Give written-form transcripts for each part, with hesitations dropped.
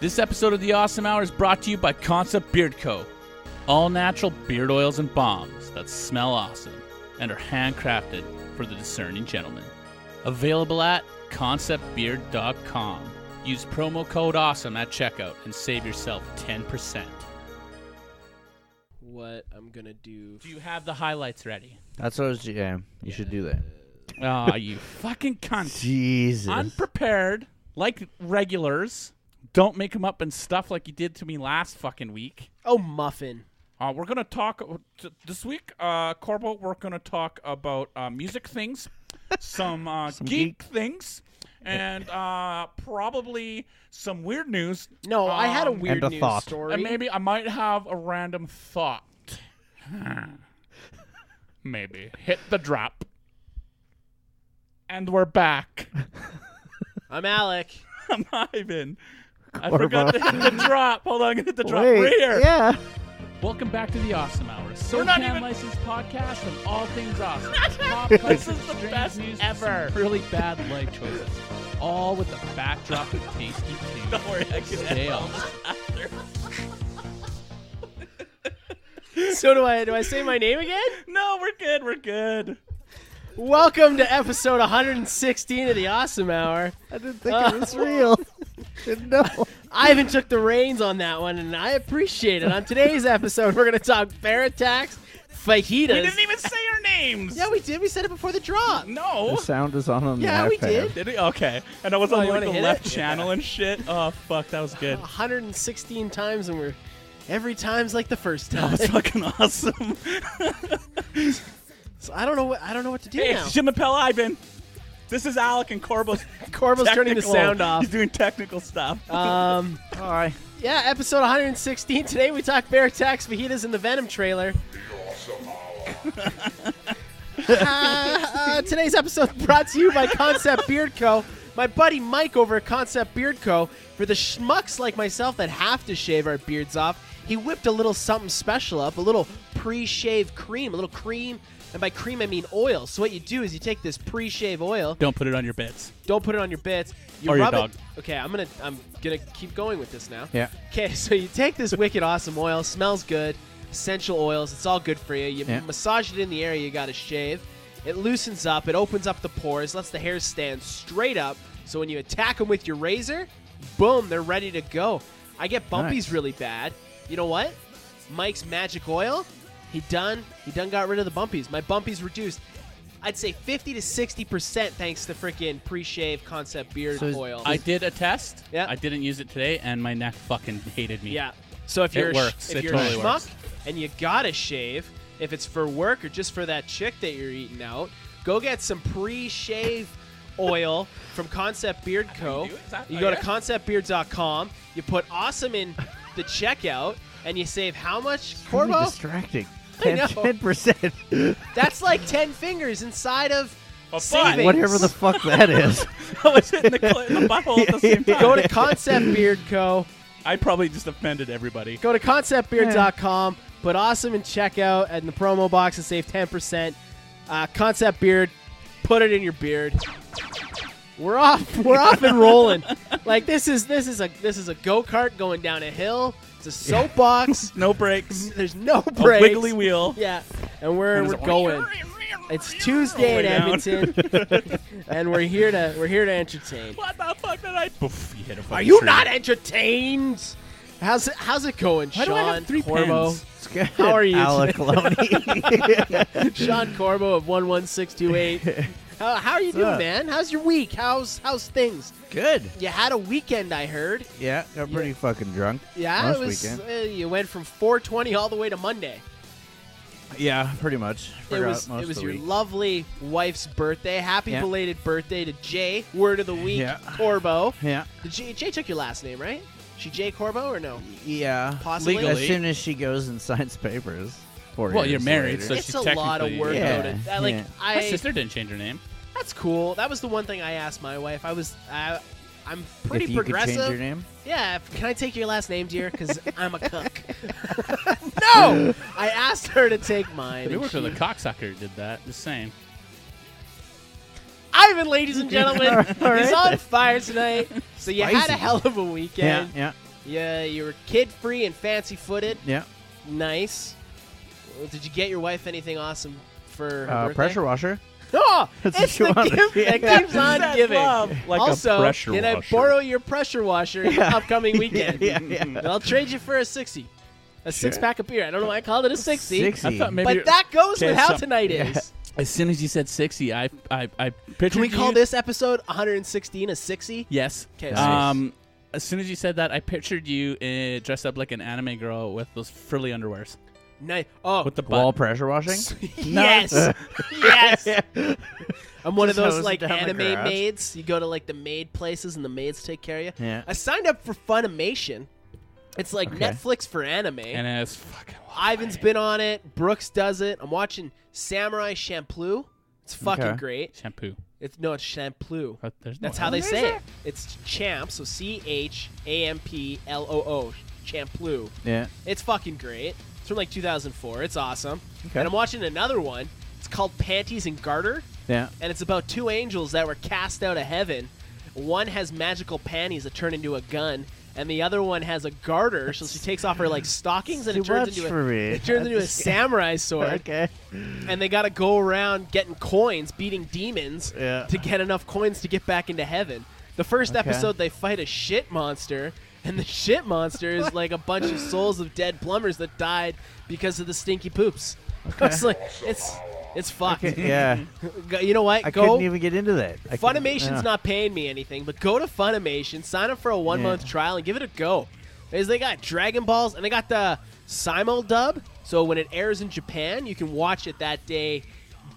This episode of The Awesome Hour is brought to you by Concept Beard Co. All natural beard oils and balms that smell awesome and are handcrafted for the discerning gentleman. Available at conceptbeard.com. Use promo code AWESOME at checkout and save yourself 10%. What I'm gonna do. Do you have the highlights ready? That's what I was. Yeah, you should do that. Oh, you fucking cunt. Jesus. Unprepared, like regulars. Don't make them up and stuff like you did to me last fucking week. Oh, muffin. We're going to talk this week, Corbo, we're going to talk about music things, some geek things, and probably some weird news. No, I had a weird and a news thought. story. And maybe I might have a random thought. Maybe. Hit the drop. And we're back. I'm Alec. I'm Ivan. I forgot to hit the drop. Hold on, I'm going to hit the drop Wait, right here. Yeah. Welcome back to The Awesome Hour, a We're not SoCal even- licensed podcast on all things awesome. Pop This culture, is the strange best news, ever. some really bad life choices, all with the backdrop of tasty tunes. Don't worry, I can Stay edit all awesome. So do I say my name again? No, we're good. We're good. Welcome to episode 116 of the Awesome Hour. I didn't think it was real. Didn't know. Ivan took the reins on that one, and I appreciate it. On today's episode, we're going to talk bear attacks, fajitas. We didn't even say our names. Yeah, we did. We said it before the drop. No. The sound is on Yeah, the we iPad. did. Did we? Okay. And I was Oh, on you like wanna the hit left it? channel and shit. Oh, fuck. That was good. 116 times, and we're every time's like the first That time. was fucking awesome. So I don't know what to do Hey, now. it's Jim Appel Ivan. This is Alec and Corbo's Corbo's turning the technical- sound off. He's doing technical stuff. All right. Yeah, episode 116. Today we talk bear attacks, fajitas, and the Venom trailer. Today's episode brought to you by Concept Beard Co. My buddy Mike over at Concept Beard Co. For the schmucks like myself that have to shave our beards off, he whipped a little something special up, a little pre-shave cream, a little cream. And by cream, I mean oil. So what you do is you take this pre-shave oil. Don't put it on your bits. Don't put it on your bits. You Or your rub dog. it. Okay, I'm gonna keep going with this now. Yeah. Okay, so you take this wicked awesome oil, smells good, essential oils, it's all good for you. You Yeah. massage it in the area you got to shave. It loosens up, it opens up the pores, lets the hair stand straight up. So when you attack them with your razor, boom, they're ready to go. I get bumpies Nice. really bad. You know what? Mike's magic oil, he done got rid of the bumpies. My bumpies reduced. I'd say 50 to 60% thanks to freaking pre-shave Concept Beard So is- oil. I did a test. Yeah. I didn't use it today, and my neck fucking hated me. Yeah. So if It you're works. if It you're totally a schmuck works. and you gotta shave, if it's for work or just for that chick that you're eating out, go get some pre-shave oil from Concept Beard Co. you do it? Is that- You oh, go to yeah? conceptbeard.com. You put awesome in the checkout, and you save how much, Really Corbo? distracting. I know. 10%. That's like 10 fingers inside of butt. savings. Whatever the fuck that is. I was hitting the butthole at the same time. Go to Concept Beard Co. I probably just offended everybody. Go to conceptbeard.com, put awesome in checkout and the promo box and save 10%. Concept Beard, put it in your beard. We're off and rolling. Like this is a go-kart going down a hill. It's a soapbox. No brakes. There's no A brakes. wiggly wheel. Yeah, and we're And it's going. It's Tuesday in All the way Edmonton, and we're here to entertain. What the fuck did I? Poof, you hit a fucking Are you tree. not entertained? How's it going, Why do I Sean have 3 Corbo? pens? It's good. How are you Alec Loney. Sean Corbo of 11628. How are you doing, up? man? How's your week? How's things? Good. You had a weekend, I heard. Yeah, got pretty fucking drunk. Yeah, Last it was. weekend. You went from 420 all the way to Monday. Yeah, pretty much. Forgot It most was of the your week. lovely wife's birthday. Happy Yeah. belated birthday to Jay. Word of the week, Yeah. Corbo. Yeah. Jay took your last name, right? She Jay Corbo or no? Yeah. Possibly. Legally. As soon as she goes and signs papers. 4 Well, years you're married, later. so It's she's a lot of technically- work. Yeah, though, yeah. My I sister didn't change her name. That's cool. That was the one thing I asked my wife. I'm pretty if you progressive. could change your name. Yeah, can I take your last name, dear? Because I'm a cook. No! I asked her to take mine. We and worked with a she- cocksucker. Did that? Just saying. Ivan, ladies and gentlemen, All he's right. on fire tonight. So you had a Spicy. hell of a weekend. Yeah. Yeah, you were kid-free and fancy-footed. Yeah. Nice. Did you get your wife anything awesome for her birthday? Pressure washer. Oh, That's it's what the you gift wanted. that keeps on giving. Like Also, a pressure can I washer. borrow your pressure washer upcoming weekend? Yeah. And I'll trade you for a Sixie. A six-pack of beer. I don't know why I called it a Sixie. Sixie. I thought maybe But that goes Okay, with how so- tonight is. as soon as you said 60, I pictured Can we call you- this episode 116 a Sixie? Yes. Okay. Nice. As soon as you said that, I pictured you dressed up like an anime girl with those frilly underwears Nice. Oh, with the Wall butt. pressure washing. yes. Yes. I'm one of Just those hose like down the anime grass. maids. You go to like the maid places and the maids take care of you. Yeah. I signed up for Funimation. It's like Okay. Netflix for anime. And it's fucking. Ivan's been on it. Brooks does it. I'm watching Samurai Champloo. It's fucking Okay. great. Shampoo. It's Champloo. But there's That's no how they L. say it. It's Champ, so CHAMPLOO. Champloo. Yeah. It's fucking great. It's from like 2004. It's awesome. Okay. And I'm watching another one. It's called Panties and Garter, Yeah. and it's about two angels that were cast out of heaven. One has magical panties that turn into a gun, and the other one has a garter, so she takes off her like stockings and it Too turns much into for me. it turns into a samurai sword. Okay. And they got to go around getting coins, beating demons Yeah. to get enough coins to get back into heaven. The first Okay. episode, they fight a shit monster, and the shit monster is like a bunch of souls of dead plumbers that died because of the stinky poops. It's like it's fucked. Okay, yeah. You know what? I Go. couldn't even get into that. I couldn't- Funimation's yeah. not paying me anything, but go to Funimation, sign up for a 1 month Yeah. trial, and give it a go. Because they got Dragon Balls, and they got the simul dub, so when it airs in Japan, you can watch it that day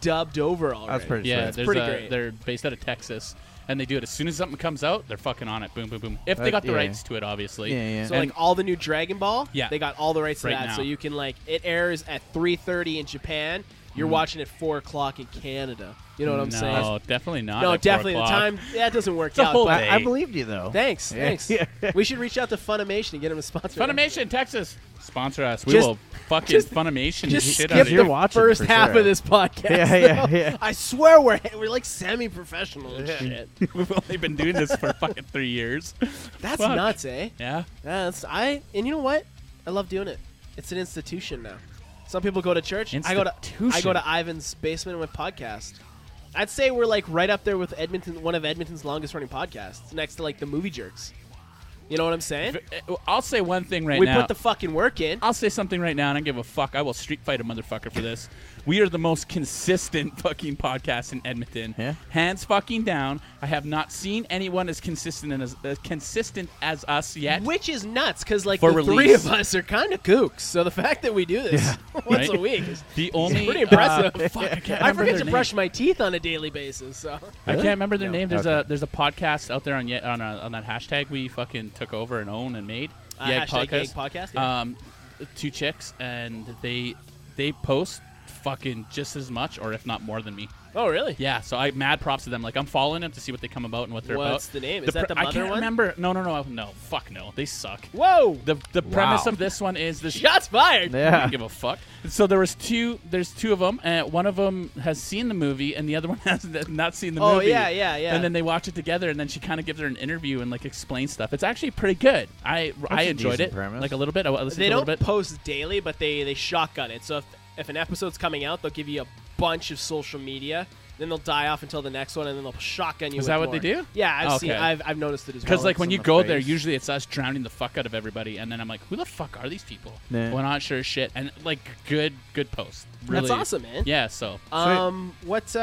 dubbed over already. That's pretty Yeah, sweet. there's pretty a, great. they're based out of Texas, and they do it as soon as something comes out. They're fucking on it. Boom, boom, boom. If they got the yeah. rights to it, obviously. Yeah, yeah. So And- like all the new Dragon Ball, Yeah. they got all the rights to Right that. now. So you can like it airs at 3:30 in Japan. You're watching it 4 o'clock in Canada. You know what I'm no, saying? definitely not. No, at 4 definitely the o'clock. time that doesn't work It's a out. whole but day. I believed you though. thanks, Yeah. thanks. Yeah. We should reach out to Funimation and get them to sponsor. us. Funimation, Texas. Sponsor us. We Just- will fucking just- Funnimation Just shit skip out of You're the you. watching first for half sure. of this podcast. Yeah, though. yeah. I swear we're like semi-professional and shit. We've only been doing this for fucking 3 years. That's Fuck. nuts, eh? Yeah. And you know what? I love doing it. It's an institution now. Some people go to church. I go Institution. to Ivan's basement with podcast. I'd say we're like right up there with Edmonton, one of Edmonton's longest running podcasts, next to like the Movie Jerks. You know what I'm saying? I'll say one thing right We now. put the fucking work in. I'll say something right now, and I don't give a fuck. I will street fight a motherfucker for this. We are the most consistent fucking podcast in Edmonton. Yeah. Hands fucking down. I have not seen anyone as consistent as us yet. Which is nuts, because like For the three release. of us are kind of kooks. So the fact that we do this once Right? a week is The only pretty impressive. fuck, I can't I remember forget their to brush name. my teeth on a daily basis. So I can't remember their name. There's Okay. there's a podcast out there on that hashtag we fucking took over and own and made. hashtag Yag Podcast. Yeah. 2 chicks, and they post fucking just as much, or if not more than me. Oh really? Yeah, so I mad props to them. Like, I'm following them to see what they come about and what they're about. What's the name? Is that the I mother can't one? remember. No. Fuck no. They suck. Whoa! The premise Wow. of this one is this. Shots fired. I Yeah. don't give a fuck. So there's two of them, and one of them has seen the movie, and the other one has not seen the Oh movie. yeah. And then they watch it together, and then she kind of gives her an interview and like explains stuff. It's actually pretty good. I a enjoyed decent it premise. like a little bit. I listened they to a don't little bit. post daily, but they shotgun it. So if an episode's coming out, they'll give you a bunch of social media. Then they'll die off until the next one, and then they'll shotgun you. Is with that what more. they do? Yeah, I've Okay. seen. I've noticed it as well. Because like when on you the go there, face. usually it's us drowning the fuck out of everybody, and then I'm like, who the fuck are these people? Yeah. We're not sure shit, and like good post. Really, That's awesome, man. Yeah. So What's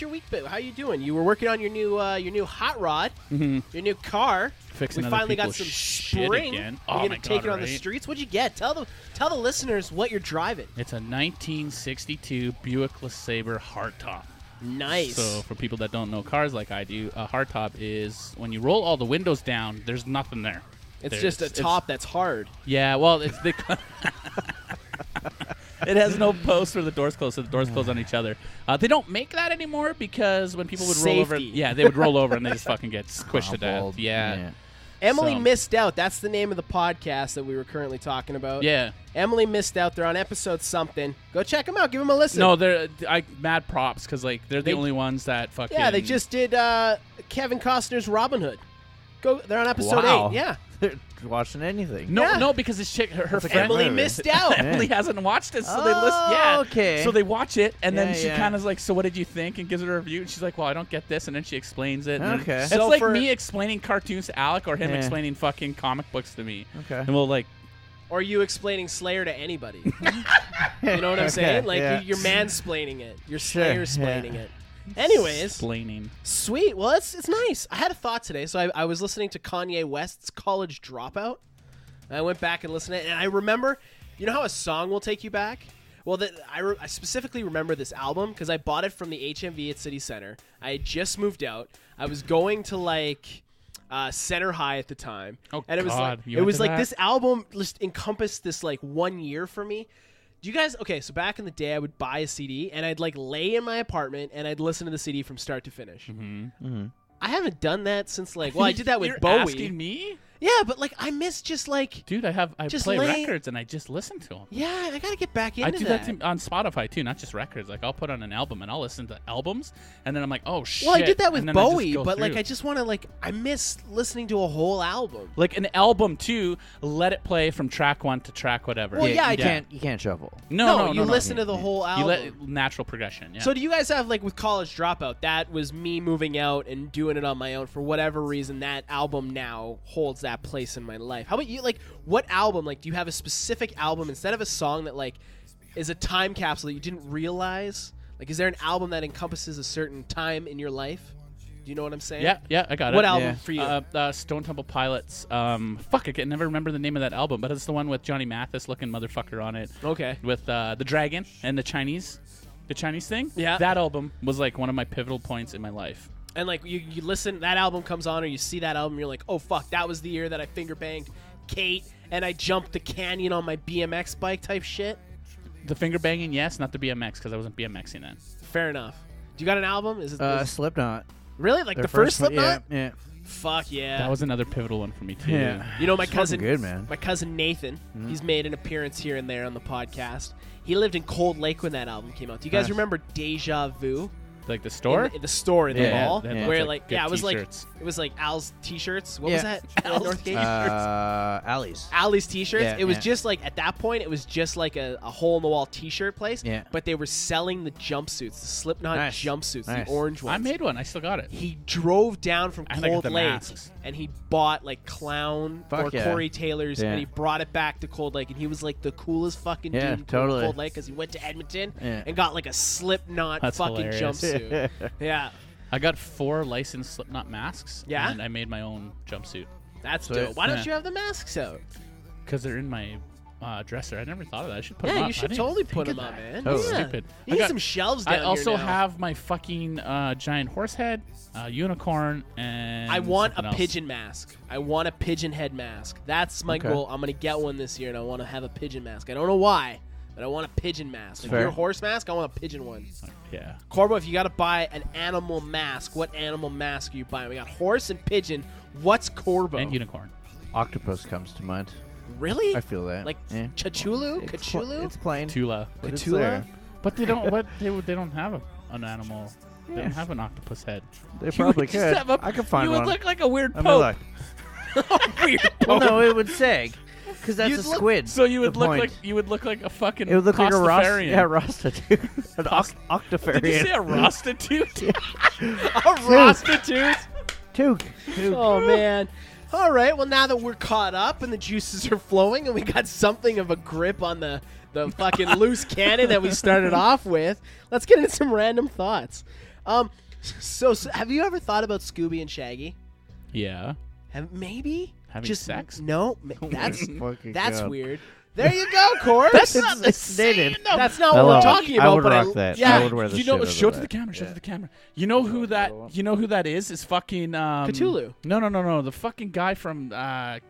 your week bit? How you doing? You were working on your new hot rod, your new car. Fixing we other finally got people's some shit spring. again. You're Oh gonna my take God, it on the right? streets. What'd you get? Tell the listeners what you're driving. it's a 1962 Buick LeSabre hardtop. Nice. So for people that don't know cars like I do, a hardtop is when you roll all the windows down, there's nothing there. it's There's- just a top that's hard. Yeah, well, it's the. It has no post where the doors close, so the doors close on each other. They don't make that anymore because when people would roll over, Safety. yeah, they would roll over and they just fucking get squished to death. Crumpled. Yeah. Emily So- missed out. That's the name of the podcast that we were currently talking about. Yeah. Emily missed out. They're on episode something. Go check them out. Give them a listen. No, they're mad props because like they're the They- only ones that fucking. Yeah, they just did Kevin Costner's Robin Hood. They're on episode Wow. 8. Yeah. They're watching anything. No, Yeah. no, because this chick, her That's like friend, Emily movie. missed out. Emily hasn't watched it, so they listen. Oh, Yeah, okay. So they watch it, and then Yeah, she yeah. kind of like, so what did you think? And gives it a review. And she's like, well, I don't get this, and then she explains it. And Okay. It's So like for- me explaining cartoons to Alec, or him Yeah. explaining fucking comic books to me. Okay. And we'll like, Or you explaining Slayer to anybody. You know what I'm saying? Like, yeah. you're mansplaining it. You're Sure, Slayer-splaining yeah. it. Anyways, explaining. sweet. Well, it's nice. I had a thought today. So I was listening to Kanye West's College Dropout. And I went back and listened to it. And I remember, you know how a song will take you back? Well, I specifically remember this album because I bought it from the HMV at City Center. I had just moved out. I was going to, like... Center High at the time, Oh, and it was God. like You went to that? this album just encompassed this like 1 year for me. Do you guys so back in the day I would buy a CD and I'd like lay in my apartment and I'd listen to the CD from start to finish. Mm-hmm. I haven't done that since like I did that with You're Bowie. asking me? Yeah, but like I miss just like Dude, I Just play lay- records and I just listen to them. yeah, I gotta get back into I do that. that on Spotify too, not just records. Like I'll put on an album and I'll listen to albums, and then I'm like, oh shit. Well, I did that with and then I just Bowie, go but like through. I just want to like I miss listening to a whole album. Like an album too, let it play from track 1 to track whatever. Well, yeah, you can't shuffle. No, you listen to the whole You album. let natural progression. Yeah. So do you guys have like with College Dropout? That was me moving out and doing it on my own for whatever reason. That album now holds that place in my life. How about you? Like, what album? Like, do you have a specific album instead of a song that like is a time capsule that you didn't realize? Like, is there an album that encompasses a certain time in your life? Do you know what I'm saying? yeah, I got it. What album Yeah. for you? Stone Temple Pilots. Fuck, I can never remember the name of that album, but it's the one with Johnny Mathis looking motherfucker on it. Okay. With the dragon and the Chinese thing. Yeah. That album was like one of my pivotal points in my life. And like you listen, that album comes on, or you see that album, you're like, oh fuck, that was the year that I finger banged Kate and I jumped the canyon on my BMX bike type shit. The finger banging, yes, not the BMX because I wasn't BMXing then. Fair enough. Do you got an album? Is it Slipknot. really like Their the first one- Slipknot? Yeah. Fuck yeah. That was another pivotal one for me too. Yeah. You know, my It's fucking cousin, good, man. my cousin Nathan, he's made an appearance here and there on the podcast. He lived in Cold Lake when that album came out. Do you guys Nice. remember Deja Vu? Like the store. In the store in the Yeah, mall, they had where lots of like good it was t-shirts. like Al's t-shirts. What Yeah. was that? Al Northgate. Ali's. Ali's t-shirts. Yeah, it was yeah. just like at that point, it was just like a hole in the wall t-shirt place. Yeah. But they were selling the jumpsuits, the Slipknot Nice. jumpsuits, Nice. the orange ones. I made one. I still got it. He drove down from And I got Cold the Lake masks. and he bought like Clown Fuck or yeah. Corey Taylor's Yeah. and he brought it back to Cold Lake and he was like the coolest fucking Yeah, dude in totally. Cold Lake because he went to Edmonton Yeah. and got like a Slipknot That's fucking hilarious. jumpsuit. Yeah, I got 4 licensed Slipknot masks. Yeah? And I made my own jumpsuit that's Sweet. dope. Why don't Yeah. you have the masks out? because they're in my dresser. I never thought of that. I should put them Yeah, up. you I should didn't totally think put of them up, that. man. Totally. Yeah. Stupid. You I need got- some shelves I down also here now. have my fucking giant horse head, unicorn, and I want something a else. pigeon mask. I want a pigeon head mask. That's my Okay. goal. I'm gonna get one this year, and I want to have a pigeon mask. I don't know why, but I want a pigeon mask. If Fair. you're a horse mask, I want a pigeon one. Yeah. Corbo, if you got to buy an animal mask, what animal mask are you buying? We got horse and pigeon. What's Corbo? And unicorn. Octopus comes to mind. Really? I feel that. Like yeah. Chachulu? It's Cthulhu? It's plain. Tula. but it's Cthulhu? there. But they don't. What they don't have an animal. They don't have an octopus head. They You probably would just could. have a- I could find You one. would look like a weird I mean, pope. look. Weird. Well, no, it would sag. Because that's You'd a look- squid. So you would The look point. like a fucking. It would look like a Rastafarian. Rastafarian. An octafarian. Did you say a prostitute? A prostitute? Took. Oh, man. All right. Well, now that we're caught up and the juices are flowing and we got something of a grip on the fucking loose cannon that we started off with, let's get into some random thoughts. So have you ever thought about Scooby and Shaggy? Yeah. Maybe? Having Just sex? No. That's Fucking that's God. weird. There you go, Corb. That's not the It's dated. same. No. That's not I what we're love it. talking I about. would but rock that. Yeah. I would wear the You know, shit show it out to of the that. camera. Show it Yeah. to the camera. You know who that? one. You know who that is? Is fucking Cthulhu. No. The fucking guy from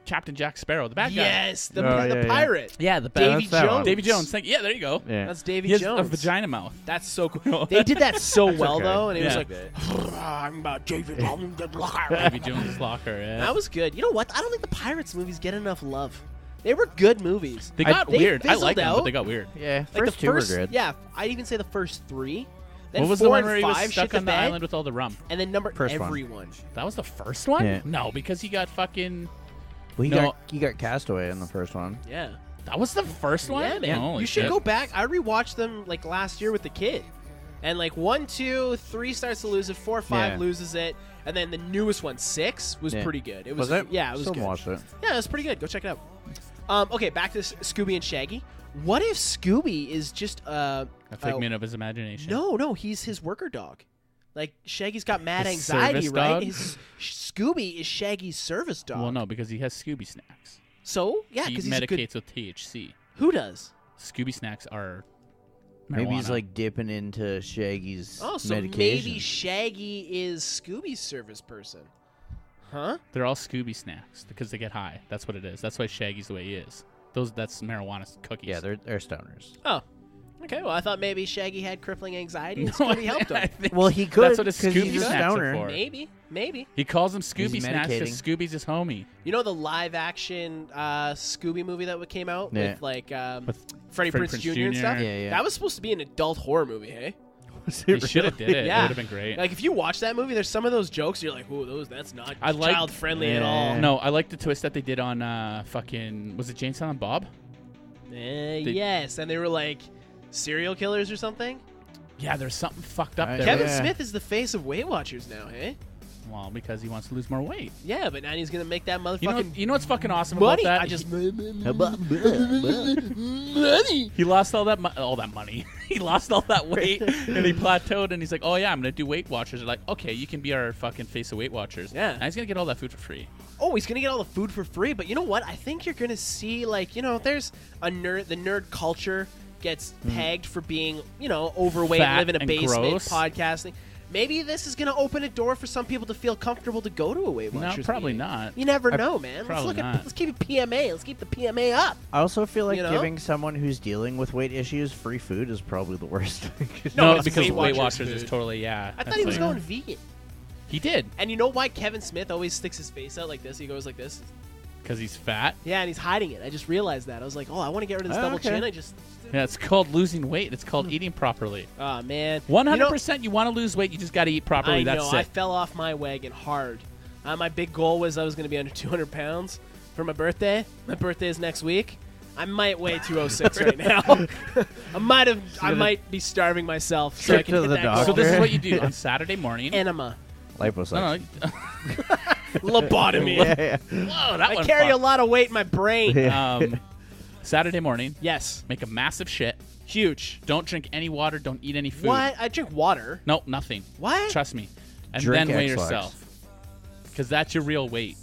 Captain Jack Sparrow, the bad guy. Yes, the Oh, yeah, yeah. pirate. Yeah, the Davy That's that one. Jones. Davy Jones. Yeah, there you go. Yeah. That's Davy He has Jones. a vagina mouth. That's so cool. They did that so well okay. though, and it was Yeah. like, I'm about Davy Jones. Davy Jones' locker. Yeah. That was good. You know what? I don't think the Pirates movies get enough love. They were good movies. They got They weird. I fizzled like them, out. but they got weird. Yeah. Like First the two first, were good. yeah, I'd even say the first 3. Then What was 4 the one and where he was 5 stuck shit the on the bed. island with all the rum? And then number First one. everyone. That was the first one? Yeah. No, because he got fucking... Well, No. he got Castaway in the first one. Yeah. That was the first one? Yeah, man. Holy You should shit. go back. I rewatched them like last year with the kid. And like 1, 2, 3 starts to lose it, 4, 5 Yeah. loses it, and then the newest one, 6, was Yeah. pretty good. It Was it? Yeah, it was Still good. watched it. Yeah, it was pretty good. Go check it out. Okay, back to Scooby and Shaggy. What if Scooby is just A figment of his imagination. No, he's his worker dog. Like Shaggy's got mad His anxiety, service right? dog? Scooby is Shaggy's service dog. Well, no, because he has Scooby snacks. So yeah, He because he's a good. medicates with THC. Who does? Scooby snacks are Maybe he's marijuana. like dipping into Shaggy's Oh, so medication. maybe Shaggy is Scooby's service person. Huh? They're all Scooby snacks because they get high. That's what it is. That's why Shaggy's the way he is. That's marijuana cookies. Yeah, they're stoners. Oh. Okay, well, I thought maybe Shaggy had crippling anxiety and No, Scooby helped I him. think Well, he could That's what his 'cause Scooby he's a snacks are stoner. for. Maybe. He calls them Scooby He's snacks because medicating. Scooby's his homie. You know the live-action Scooby movie that came out Yeah. with like With Freddie Prinze Jr. and stuff? Yeah, yeah. That was supposed to be an adult horror movie, hey? He should have did it. Yeah. It would have been great. Like if you watch that movie, there's some of those jokes you're like, "Ooh, that's not I like- child friendly at Yeah. all." No, I like the twist that they did on fucking was it Jane Silent Bob? Yes, and they were like serial killers or something. Yeah, there's something fucked up Right. there. Kevin Yeah. Smith is the face of Weight Watchers now, hey? Well, because he wants to lose more weight. Yeah, but now he's gonna make that motherfucking You know what's fucking awesome money. about that? I just He lost all that money. He lost all that weight and he plateaued and he's like, "Oh yeah, I'm gonna do Weight Watchers." They're like, "Okay, you can be our fucking face of Weight Watchers." Yeah. Now he's gonna get all that food for free. Oh, he's gonna get all the food for free. But you know what? I think you're gonna see like there's a nerd. The nerd culture gets pegged for being overweight, Fat live in a and basement, gross. podcasting. Maybe this is gonna open a door for some people to feel comfortable to go to a Weight No, Watchers. probably meeting. not. You never know, man. Let's probably look not. let's keep it PMA. Let's keep the PMA up. I also feel like You know? giving someone who's dealing with weight issues free food is probably the worst. No, No, it's because Weight Weight Watchers Watchers is food. totally I thought that's he was like- going vegan. He did And you know why Kevin Smith always sticks his face out like this? He goes like this. because he's fat. Yeah, and he's hiding it. I just realized that. I was like, oh, I want to get rid of this Oh, double okay. chin. I just, Yeah, it's called losing weight. It's called eating properly. oh man, 100%. You want to lose weight, you just got to eat properly. I know. That's I it. fell off my wagon hard. My big goal was I was going to be under 200 pounds for my birthday. My birthday is next week. I might weigh 206 right now. I might be starving myself so I Trip can to hit the that doctor. So goal. this is what you do on Saturday morning. Enema, Liposuction. No, lobotomy. Yeah. whoa, that I one carry a fucked. lot of weight in my brain. Saturday morning, Yes, make a massive shit. huge. Don't drink any water. Don't eat any food. What? I drink water. No, nothing. What? Trust me. And Drink then weigh X-Lax. yourself. Because that's your real weight.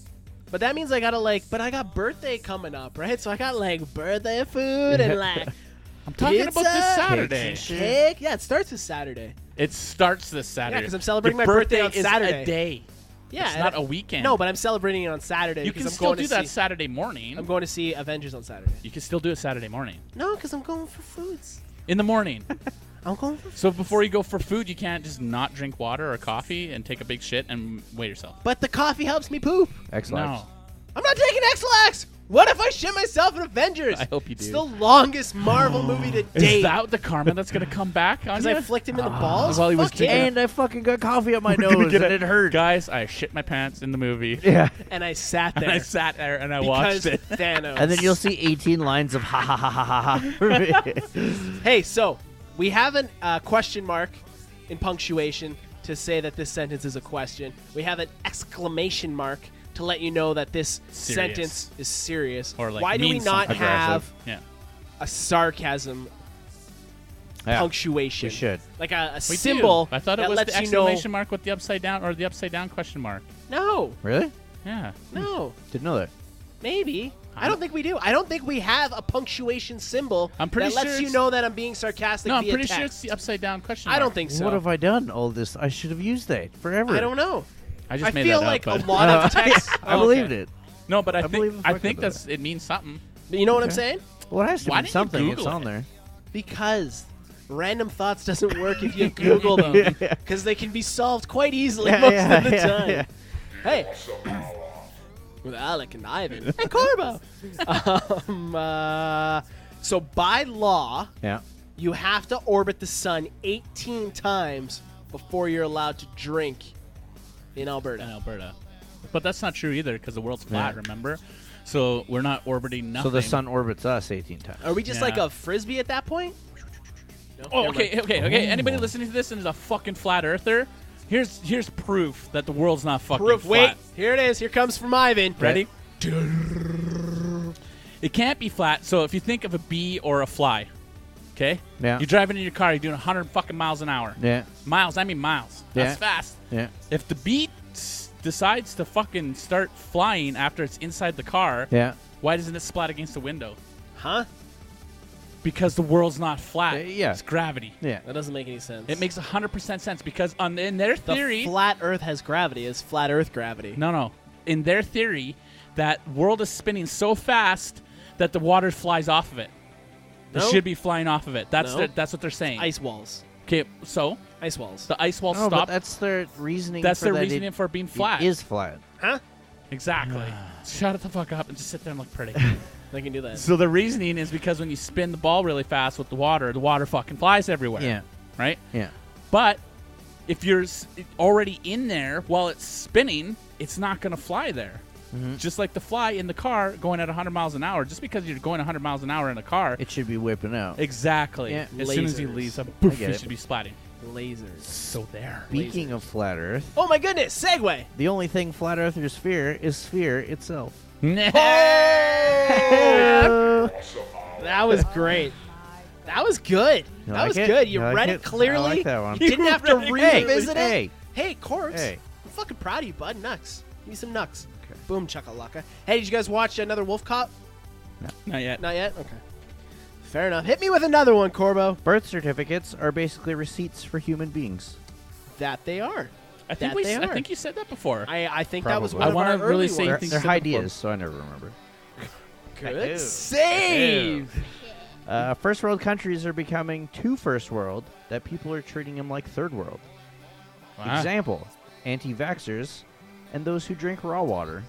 But that means I gotta but I got birthday coming up, right? So I got birthday food and I'm talking about this pizza, Saturday. cakes and cake. Yeah, it starts this Saturday. It starts this Saturday. 'cause I'm celebrating Your my birthday on is Saturday. a day. Yeah, It's and not I- a weekend. No, but I'm celebrating it on Saturday you because can I'm still going do to that see. Saturday morning. I'm going to see Avengers on Saturday. You can still do it Saturday morning. No, because I'm going for foods. In the morning. I'm going for. So before you go for food, you can't just not drink water or coffee and take a big shit and weigh yourself. But the coffee helps me poop. X-Lax. No. I'm not taking X-Lax. What if I shit myself in Avengers? I hope you It's do. the longest Marvel movie to Is date. that the karma that's going to come back on Because you? I flicked him in the balls. while he was Fuck yeah. drinking And I fucking got coffee up my We're gonna nose get and a- it hurt. Guys, I shit my pants in the movie. Yeah. And I sat there. And I sat there and I because watched it. Thanos. And then you'll see 18 lines of ha ha ha ha ha ha. Hey, so we have a question mark in punctuation to say that this sentence is a question. We have an exclamation mark to let you know that this Serious. sentence is serious. Or, like, why do we means not something. have Yeah. a sarcasm Yeah, punctuation? we should. Like a We symbol do. I thought it that was lets the you know. exclamation mark with the upside down or the upside down question mark. No, Really? Yeah. no, Didn't know that. maybe. I don't think we do. I don't think we have a punctuation symbol I'm pretty that lets sure you it's- know that I'm being sarcastic No, I'm via pretty text. sure it's the upside down question I mark. don't think so. What have I done? All this. I should have used that forever. I don't know. I just I made feel that like up, a but- lot of text. I Oh, believed okay. it. No, but I believe think the I fuck think of that's it means something. But you know what I'm Okay. saying? Well, it has to Why be didn't you something. It's Google on it? there. Because random thoughts doesn't work if you Google them. Yeah. Because they can be solved quite easily Yeah, most yeah, of the yeah, time. yeah. Hey. With Alec and Ivan. And Corbo. So by law, Yeah. You have to orbit the sun 18 times before you're allowed to drink in Alberta. But that's not true either because the world's flat, remember? So we're not orbiting nothing. So the sun orbits us 18 times. Are we just like a frisbee at that point? No? Oh, okay. Anybody listening to this and is a fucking flat earther, here's proof that the world's not fucking Proof. flat. Wait, here it is. Here comes from Ivan. Ready? It can't be flat. So if you think of a bee or a fly, okay? Yeah. You're driving in your car. You're doing 100 fucking miles an hour. Yeah. Miles. I mean miles. That's Yeah. fast. Yeah. If the bee decides to fucking start flying after it's inside the car, Yeah. why doesn't it splat against the window? Huh? Because the world's not flat. Yeah. It's gravity. Yeah. That doesn't make any sense. It makes 100% sense because in their the theory, flat Earth has gravity. It's flat Earth gravity. no, in their theory, that world is spinning so fast that the water flies off of it. It No. should be flying off of it. That's No. that's what they're saying. Ice walls. Okay, so Ice walls. the ice wall No, but stopped. that's their reasoning. That's for their that reasoning for being flat. It is flat. Huh? Exactly. Shut it the fuck up and just sit there and look pretty. They can do that. So the reasoning is because when you spin the ball really fast with the water fucking flies everywhere. Yeah. Right? Yeah. But if you're already in there while it's spinning, it's not going to fly there. Mm-hmm. Just like the fly in the car going at 100 miles an hour. Just because you're going 100 miles an hour in a car. It should be whipping out. Exactly. Yeah. As soon as he Lasers. leaves, poof, get he it. should be splatting. Lasers. So there. Speaking of flat Earth, Oh my goodness! Segue. the only thing flat earthers fear is sphere itself. That was great. That was good. You That like was it? good. You You like read it? it clearly. I like that one. You didn't have to revisit it. Hey. Hey, Corpse. Hey. I'm fucking proud of you, bud. Nuts. Give me some nuts. Okay. Boom, chakalaka. Hey, did you guys watch another Wolf Cop? Not yet. Not yet? Okay. Fair enough. Hit me with another one, Corbo. Birth certificates are basically receipts for human beings. That they are. I think That they I are. think you said that before. I think that was Probably. one I of wanna our really early say ones. things They're to the ideas, so I never remember. Good Ew. save. First world countries are becoming too first world that people are treating them like third world. Wow. Example, anti-vaxxers and those who drink raw water.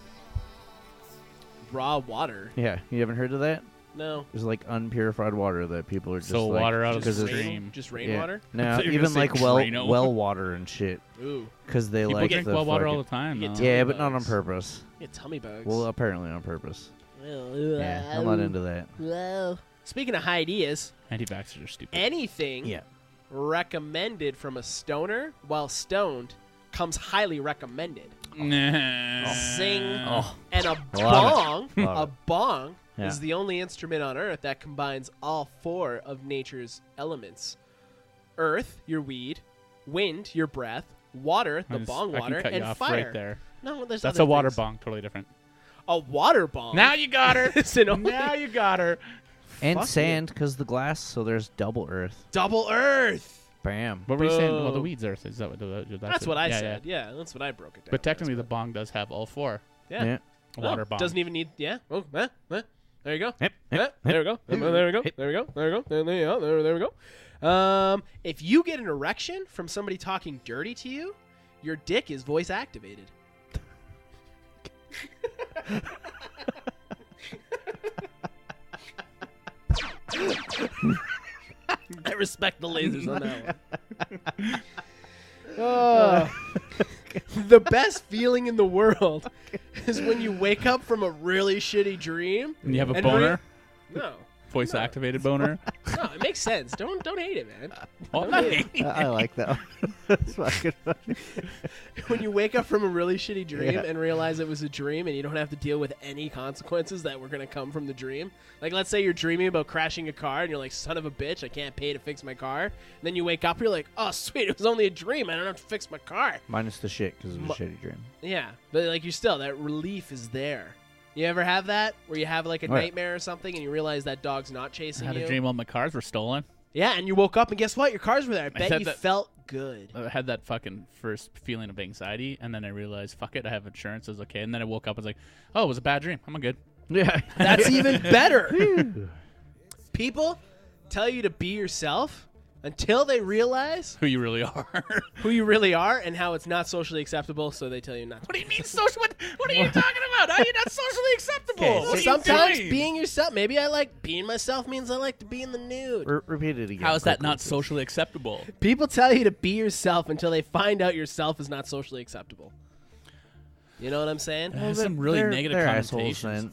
Raw water. Yeah, you haven't heard of that? No. There's like unpurified water that people are just So like, water out of the because it's- stream. Just rainwater? No, thought you were even gonna like say Drano. well water and shit. Ooh. Because they People like drink the well water fucking- all the time. You get though. Yeah, tummy but not on bugs. purpose. You get tummy bugs. Well, apparently on purpose. Yeah, I'm not into that. Well, speaking of ideas, Anti-vaxxers are stupid. anything Yeah. recommended from a stoner while stoned comes highly recommended. Nah. Sing Oh. and a Love bong. it. Love A it. bong Yeah. is the only instrument on Earth that combines all four of nature's elements: earth, your weed; wind, your breath; water, the bong I water; can cut and you off fire. right there. No, there's That's other a water things. bong. Totally different. A water bong. Now you got her. It's an only- Now you got her. And Fuck sand, because the glass, so there's double earth. double Earth. Bam. What were you saying? Well, the Boom. weed's earth. Is that what? That's what I yeah, said. Yeah, that's what I broke it down. But technically, as. the bong does have all four. Yeah. A water Oh, bong. doesn't even need. Yeah. Oh, there you go. Hip, There we go. There we go. There we go. There we go. There we go. If you get an erection from somebody talking dirty to you, your dick is voice activated. I respect the lasers on that one. The best feeling in the world is when you wake up from a really shitty dream. And you have a and boner, No. voice activated boner. No, it makes sense. Don't hate it, man. Why? I like that one. That's fucking funny. When you wake up from a really shitty dream Yeah. and realize it was a dream and you don't have to deal with any consequences that were going to come from the dream. Like, let's say you're dreaming about crashing a car and you're like, son of a bitch, I can't pay to fix my car. And then you wake up, you're like, oh, sweet, it was only a dream. I don't have to fix my car. Minus the shit, because it was a shitty dream. Yeah, but like you still, that relief is there. You ever have that where you have like a Oh, yeah. nightmare or something and you realize that dog's not I chasing had you? a dream all my cars were stolen. Yeah, and you woke up and guess what? Your cars were there. I bet said you that- felt good. I had that fucking first feeling of anxiety, and then I realized, fuck it, I have insurance. It was okay. And then I woke up, I was like, oh, it was a bad dream. I'm good. Yeah. That's even better. People tell you to be yourself until they realize Who you really are. who you really are and how it's not socially acceptable, so they tell you not to. What do you mean social? What are you talking about? How are you not socially acceptable? Okay, What are you Sometimes doing? being yourself. Maybe I like being myself means I like to be in the nude. Repeat it again. How is that quickly, not please. socially acceptable? People tell you to be yourself until they find out yourself is not socially acceptable. You know what I'm saying? That has some really negative they're assholes, connotations. then.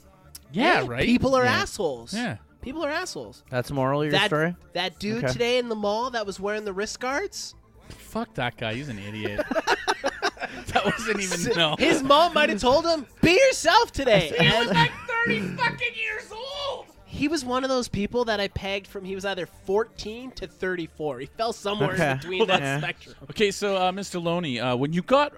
Yeah, Hey, right? People are Yeah. assholes. Yeah. People are assholes. That's the moral of your That story? that dude Okay. today in the mall that was wearing the wrist guards. Fuck that guy. He's an idiot. That wasn't even no. His mom might have told him, "Be yourself today." He was And like 30 fucking years old. he was one of those people that I pegged from. He was either 14 to 34. He fell somewhere Okay. in between that Yeah. spectrum. Okay, so Mr. Loney, when you got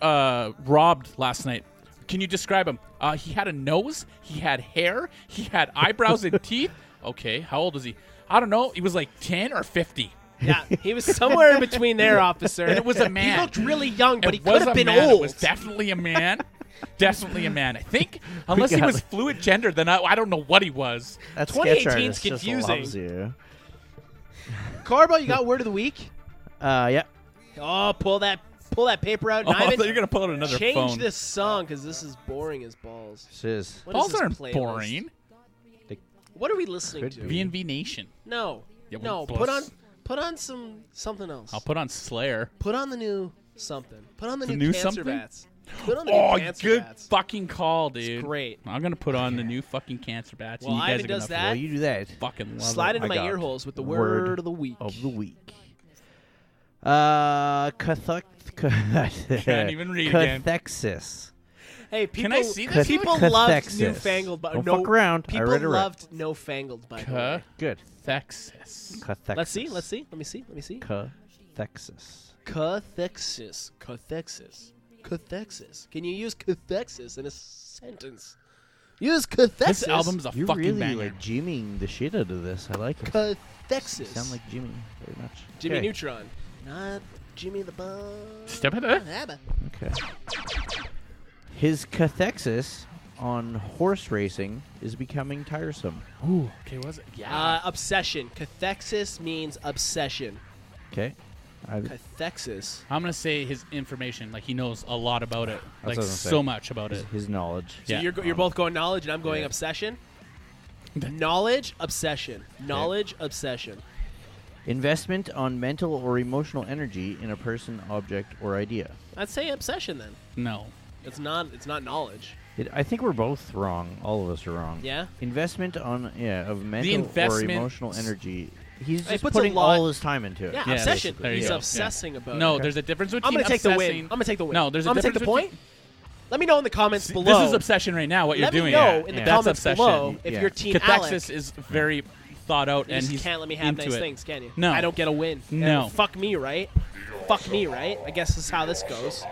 robbed last night, can you describe him? He had a nose, he had hair, he had eyebrows and teeth. Okay, how old was he? I don't know. He was like 10 or 50. Yeah, he was somewhere in between there, officer. And it was a man. He looked really young, but he It could was have a been man. old. It was definitely a man. Definitely a man. I think, unless he got was it. fluid gender, then I don't know what he was. That 2018's sketch artist just confusing. loves you. Carbo, you got word of the week? Yeah. Oh, pull that paper out. Oh, And I Ivan, thought you were going to pull out another change phone. this song because this is boring as balls. Shiz. What is Balls this aren't playlist? boring. What are we listening Could to? be. VNV Nation. No, Yeah, no. well, Put on something else. I'll put on Slayer. Put on the new something. Put on the The new new cancer something? bats. Put on the Oh, new cancer good bats. fucking call, dude. Great. I'm going to put on the new fucking Cancer Bats. Well, and you guys Ivan are gonna does that. Well, you do that. fucking love Slide it. into I my got ear holes with the word word of the week. Of the week. Cathexis. Can't even read again. Cathexis. Hey, people, I see this? people Cathexis. loved Newfangled, but Don't no, fuck around. I people read it right. loved No Fangled. By the way, Good. Cathexis. Cathexis. let's see. Let me see. Cathexis. Cathexis. Can you use cathexis in a sentence? Use cathexis. This album's a You're fucking really banger. like Jimmying the shit out of this. I like it. cathexis. You sound like Jimmy very much. Jimmy Okay. Neutron, not Jimmy the Bomb. Step it up. Okay. His cathexis on horse racing is becoming tiresome. Ooh, okay, was it? Yeah. Obsession. Cathexis means obsession. Okay. Cathexis. I'm going to say his information. Like, he knows a lot about it. That's Like, what I was gonna so say. much about it. His knowledge. So Yeah. you're both going knowledge, and I'm going Yeah. obsession. Knowledge, obsession. Knowledge, obsession. Investment on mental or emotional energy in a person, object, or idea. I'd say obsession then. No. It's not knowledge. I think we're both wrong. All of us are wrong. Yeah? Investment on of mental or investment- emotional energy. He's He just puts a putting lot- all his time into it. Yeah, Yeah, obsession. there you He's go. obsessing about No, it. there's a difference between I'm going to take the win. obsessing- I'm going to take the win. No, there's a I'm going to take the difference point. Let me know in the comments See, below. This is obsession right now, what Let you're doing. me know in the Yeah. That's comments obsession. below if Yeah. you're Team Cathexis Alex. is very thought out, You and just he's can't let me have into nice it. things, can you? No. I don't get a win. No. Fuck me, right? Fuck me, right? I guess that's how this goes.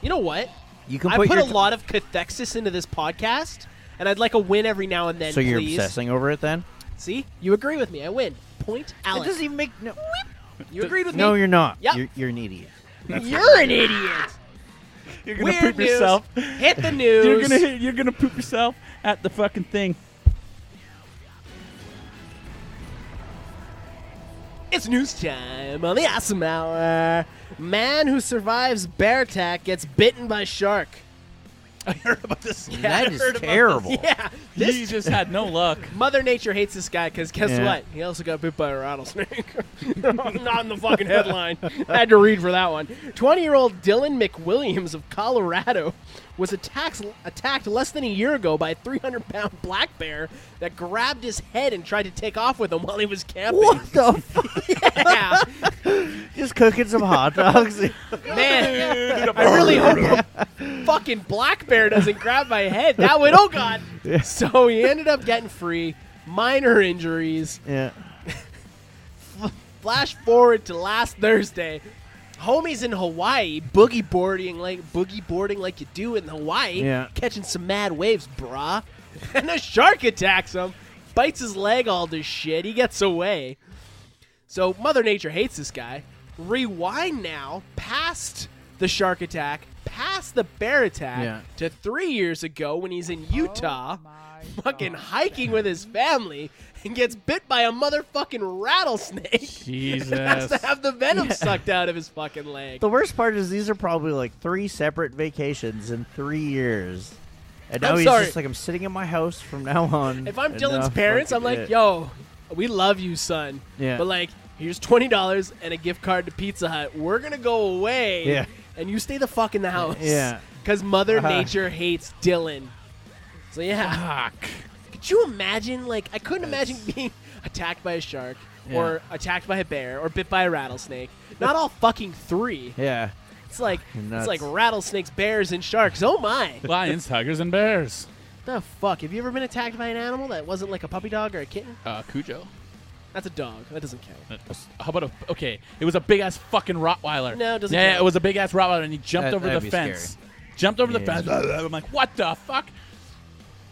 You know what? You can I put your a lot of cathexis into this podcast, and I'd like a win every now and then, So you're please. obsessing over it then? See? You agree with me. I win. Point It Alex. doesn't even make no. You agreed with No, me? you're not. Yep. You're an idiot. You're an idiot. You're gonna Weird poop news. yourself. Hit the news. You're gonna poop yourself at the fucking thing. It's news time on the Awesome Hour. Man who survives bear attack gets bitten by shark. I heard about this. That I is heard about terrible. this. Yeah. He This just had no luck. Mother Nature hates this guy because guess Yeah. what? He also got bit by a rattlesnake. Not in the fucking headline. I had to read for that one. 20-year-old Dylan McWilliams of Colorado was attacked less than a year ago by a 300-pound black bear that grabbed his head and tried to take off with him while he was camping. What the fuck? Yeah. Just cooking some hot dogs. Man, I really hope a fucking black bear doesn't grab my head. That would, oh God. Yeah. So he ended up getting free. Minor injuries. Yeah. Flash forward to last Thursday. Homies in Hawaii boogie boarding like you do in Hawaii. Yeah. Catching some mad waves, brah. And a shark attacks him. Bites his leg all to shit. He gets away. So Mother Nature hates this guy. Rewind now past the shark attack, past the bear attack, Yeah. to 3 years ago when he's in Utah, fucking hiking with his family, and gets bit by a motherfucking rattlesnake. Jesus. And has to have the venom sucked out of his fucking leg. The worst part is these are probably like 3 separate vacations in 3 years. And now I'm he's sorry. just like, I'm sitting in my house from now on. If I'm and Dylan's now parents, I'm fucking like, it. yo, we love you, son. Yeah. But like, here's $20 and a gift card to Pizza Hut. We're gonna go away. Yeah. And you stay the fuck in the house. Yeah. Because Mother Nature hates Dylan. So yeah. Fuck. Could you imagine? Like, I couldn't imagine being attacked by a shark, or attacked by a bear, or bit by a rattlesnake. Not all fucking three. Yeah. It's like Nuts. rattlesnakes, bears, and sharks. Oh my! Lions, tigers, and bears. The fuck? Have you ever been attacked by an animal that wasn't like a puppy dog or a kitten? Cujo. That's a dog. That doesn't count. How about okay? It was a big ass fucking Rottweiler. No, it doesn't Yeah, count. it was a big ass Rottweiler, and he jumped over the that'd be fence. scary. Jumped over the Yeah. fence. I'm like, what the fuck?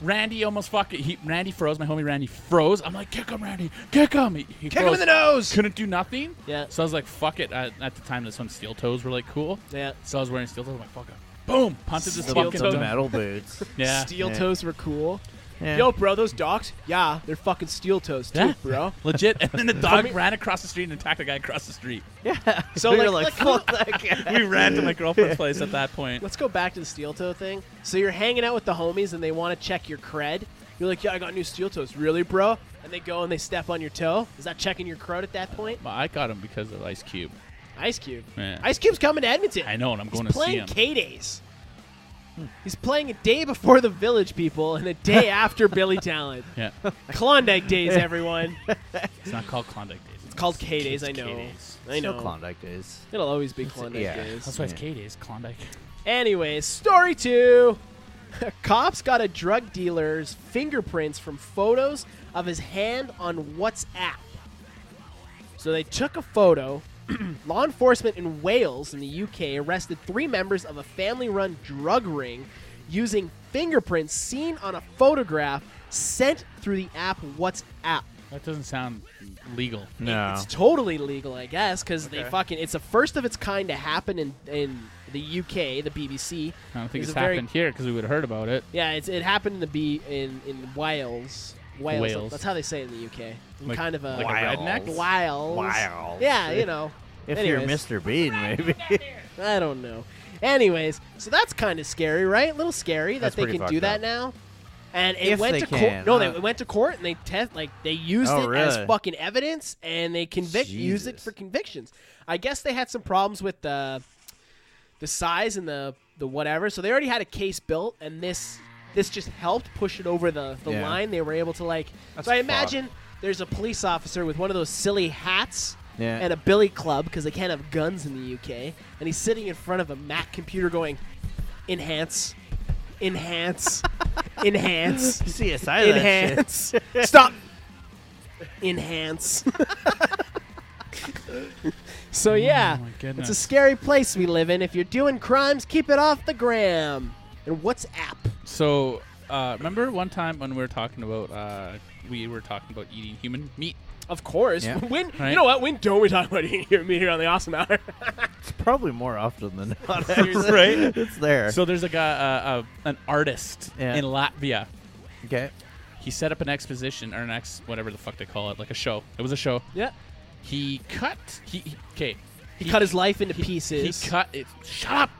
Randy almost fucking. Randy froze. My homie Randy froze. I'm like, kick him, Randy. Kick him. He Kick him froze. in the nose. Couldn't do nothing. Yeah. So I was like, fuck it. At the time, this one steel toes were like cool. Yeah. So I was wearing steel toes. I'm like, fuck it. Boom. Punted this Steel fucking toe dog. metal boots. Yeah. Steel Yeah. toes were cool. Yeah. Yo, bro, those dogs? Yeah, they're fucking steel toes too, Yeah. bro. Legit. And then the dog ran across the street and attacked a guy across the street. Yeah. So, You're like, fuck that guy. We ran to my girlfriend's place at that point. Let's go back to the steel toe thing. So you're hanging out with the homies and they want to check your cred. You're like, yeah, I got new steel toes. Really, bro? And they go and they step on your toe. Is that checking your crud at that point? Well, I got him because of Ice Cube. Ice Cube. Yeah. Ice Cube's coming to Edmonton. I know, and I'm going He's to see playing him. K-Days. He's playing a day before the Village People and a day after Billy Talent. Yeah. Klondike Days, everyone. It's not called Klondike Days. It's called K-Days, I know. K-Days. I know. Still Klondike days. It'll always be Klondike yeah. Days. That's why it's Yeah. K-Days, Klondike. Anyways, story 2. Cops got a drug dealer's fingerprints from photos of his hand on WhatsApp. So they took a photo. Law enforcement in Wales, in the UK, arrested 3 members of a family-run drug ring using fingerprints seen on a photograph sent through the app WhatsApp. That doesn't sound legal. No. It's totally legal, I guess, because they fucking. It's the first of its kind to happen in the UK, the BBC. I don't think It's it's a very- happened here because we would have heard about it. Yeah, it happened in Wales. Wales. That's how they say it in the UK. Like- kind of a like a redneck? Wales. Wales. Yeah, you know. If Anyways. you're Mr. Bean, maybe. I don't know. Anyways, so that's kind of scary, right? A little scary That's that they pretty can do fucked that up. now. And it If went they to can, court. No, huh? they went to court and they used Oh, it as really? fucking evidence, and they used it Jesus. for convictions. I guess they had some problems with the size and the whatever, so they already had a case built, and this just helped push it over the Yeah. line. They were able to like. That's so I fucked. imagine there's a police officer with one of those silly hats. Yeah. And a billy club because they can't have guns in the UK, and he's sitting in front of a Mac computer going, enhance, enhance, enhance, CSI that shit. enhance, stop, enhance. So yeah, my it's goodness. a scary place we live in. If you're doing crimes, keep it off the gram. And WhatsApp. So, remember one time when we were talking about eating human meat? Of course. Yeah. When Right. you know what? When don't we talk about eating meat here on the Awesome Hour? It's probably more often than not. Right? It's there. So there's a guy, an artist Yeah. in Latvia. Okay. He set up an exposition or whatever the fuck they call it, like a show. It was a show. Yeah. He cut. He cut his life into pieces. He cut it. Shut up.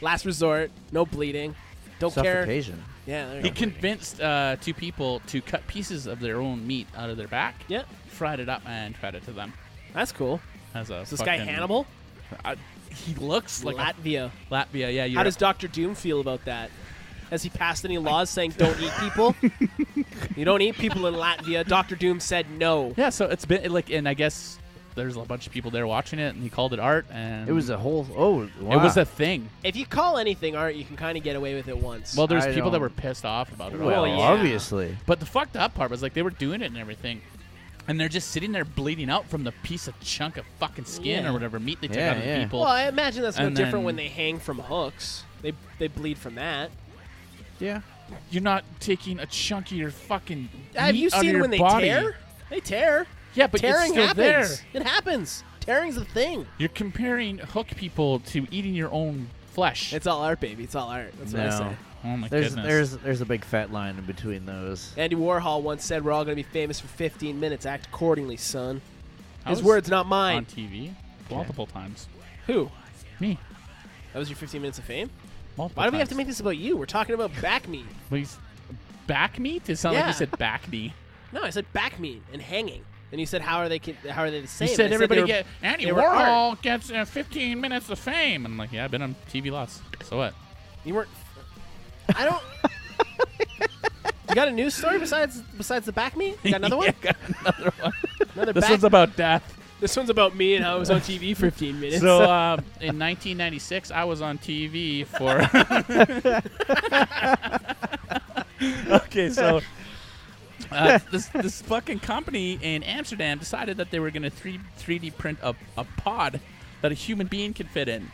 Last resort. No bleeding. Don't care. Suffocation. Yeah. There you He go. convinced 2 people to cut pieces of their own meat out of their back, Yeah. fried it up, and fed it to them. That's cool. As a Is this guy fucking- Hannibal? He looks like Latvia. Latvia. Yeah. How does Dr. Doom feel about that? Has he passed any laws saying don't eat people? You don't eat people in Latvia. Dr. Doom said no. Yeah. So it's been like, and I guess there's a bunch of people there watching it, and he called it art, and It was a whole. Oh, wow. It was a thing. If you call anything art, you can kind of get away with it once. Well, there's I people that don't- were pissed off about it. Well, yeah. obviously. But the fucked up part was like they were doing it and everything, and they're just sitting there bleeding out from the piece of chunk of fucking skin Yeah. or whatever meat they took Yeah, out of the yeah. people. well, I imagine that's no And different then- when they hang from hooks. They bleed from that. Yeah. You're not taking a chunk of your fucking Have meat you out of seen your when they body. tear? They tear. Yeah, but Tearing it's still happens. there. It happens. Tearing's a thing. You're comparing hook people to eating your own flesh. It's all art, baby. It's all art. That's what I No. say. Oh my There's goodness. there's a big fat line in between those. Andy Warhol once said, "We're all going to be famous for 15 minutes. Act accordingly, son." I His was words, not mine. on TV multiple times. Who? Me. That was your 15 minutes of fame? Multiple Why do we have times. to make this about you? We're talking about back meat. Please. Back meat? It sounded like Yeah. you said back knee. No, I said back meat and hanging. And you said how are they the same? You said I everybody they were- get Andy they were art. Warhol gets 15 minutes of fame. And I'm like, yeah, I've been on TV lots. So what? You weren't. I don't. You got a news story besides the back meat? You got another one? Yeah, got another one. Another This back. one's about death. This one's about me and how I was on TV for 15 minutes. So in 1996, I was on TV for. Okay, so this fucking company in Amsterdam decided that they were going to 3D print a pod that a human being could fit in.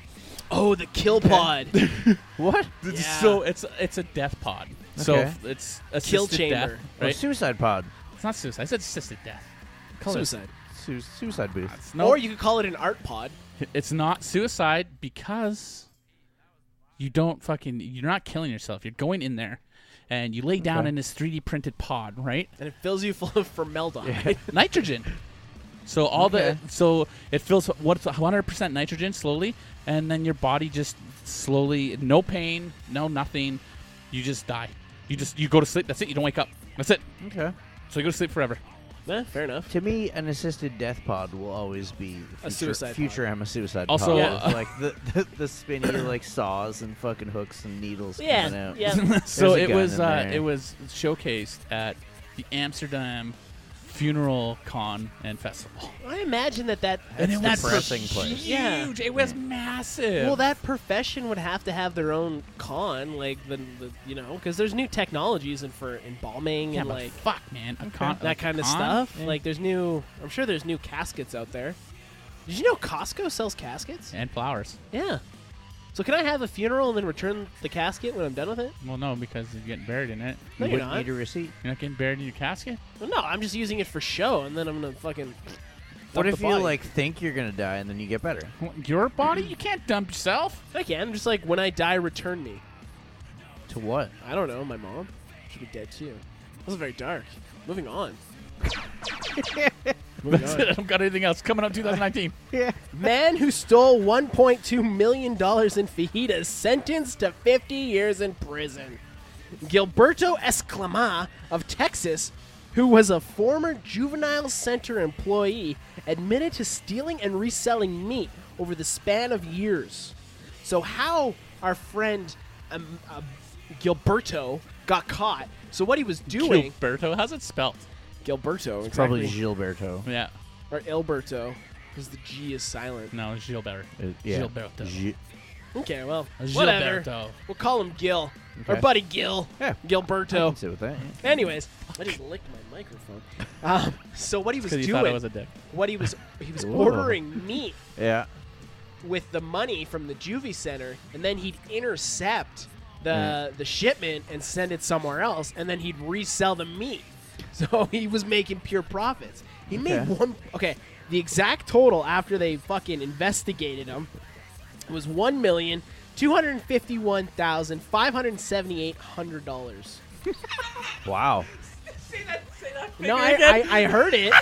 oh, the kill pod. What? Yeah. So it's a death pod. So Okay. it's Kill assisted chamber. death, Right. right? Suicide pod. It's not suicide. I said assisted death. Call it- Suicide. Suicide booth. It's no, Or you could call it an art pod. it's not suicide because you're not killing yourself. You're going in there and you lay down Okay. in this 3D printed pod, right? And it fills you full of formaldehyde. Nitrogen. So so it fills what's 100% nitrogen slowly, and then your body just slowly, no pain, no nothing, you just die. You go to sleep. That's it. You don't wake up. That's it. Okay. So you go to sleep forever. Fair enough. To me, an assisted death pod will always be A suicide future. I'm a suicide Also, pod. Yeah. Like the spinny like saws and fucking hooks and needles coming Yeah. out. Yeah. So There's a it gun was in there. it was showcased at the Amsterdam Funeral Con and Festival. I imagine that And it was depressing place. huge. Yeah. It was massive. well, that profession would have to have their own con, like the because there's new technologies for embalming yeah, and but like fuck, man, a con, that kind of con? stuff. Yeah. Like there's new. I'm sure there's new caskets out there. Did you know Costco sells caskets? and flowers. Yeah. So can I have a funeral and then return the casket when I'm done with it? Well, no, because you're getting buried in it. No, You you're wouldn't not. need a receipt. You're not getting buried in your casket. Well, no, I'm just using it for show, and then I'm gonna fucking. What dump if the you body. like think you're gonna die and then you get better? Your body? You can't dump yourself. I can just like when I die, return me. To what? I don't know. My mom should be dead too. That was very dark. Moving on. Moving That's on. it. I don't got anything else coming up 2019. Yeah. Man who stole $1.2 million in fajitas sentenced to 50 years in prison. Gilberto Escalama of Texas, who was a former juvenile center employee, admitted to stealing and reselling meat over the span of years. So how our friend Gilberto got caught. So what he was doing... Gilberto, how's it spelled? Gilberto, exactly. Probably Gilberto. Yeah. Or Alberto, because the G is silent. No, Gilbert. Yeah. Gilberto. Okay, well, whatever. Gilberto. We'll call him Gil. Okay. Our buddy Gil. Yeah. I Gilberto. can sit with that. Yeah. Anyways, I just licked my microphone. So what he was Because you thought I doing, was a dick. he was Ooh. ordering meat Yeah. with the money from the juvie center, and then he'd intercept the shipment and send it somewhere else, and then he'd resell the meat. So he was making pure profits. He made the exact total after they fucking investigated him was $1,251,578. Wow. No, I heard it.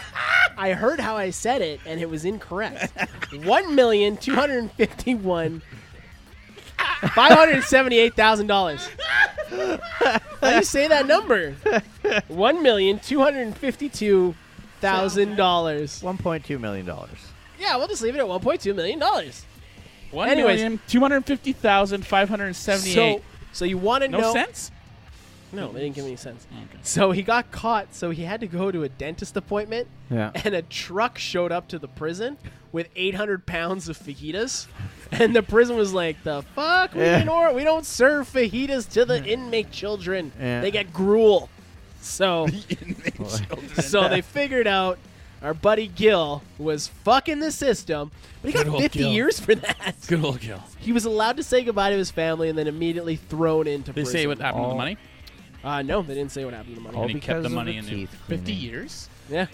I heard how I said it, and it was incorrect. $1,251,578,000. How do you say that number? $1,252,000. $1.2 million. Yeah, we'll just leave it at $1.2 million. Anyways. 1,250,578. So you want to No know? sense? No, they didn't give me any sense. Okay. So he got caught, so he had to go to a dentist appointment, Yeah. and a truck showed up to the prison with 800 pounds of fajitas, and the prison was like, the fuck? We don't serve fajitas to the inmate children. Yeah. They get gruel. So, so they figured out our buddy Gil was fucking the system, but he Good got old 50 Gil. years for that. Good old Gil. He was allowed to say goodbye to his family and then immediately thrown into They prison. say what happened to the All- money? No, they didn't say what happened to the money. All And he kept because the of money the in there. teeth 50 cleaning. years? Yeah.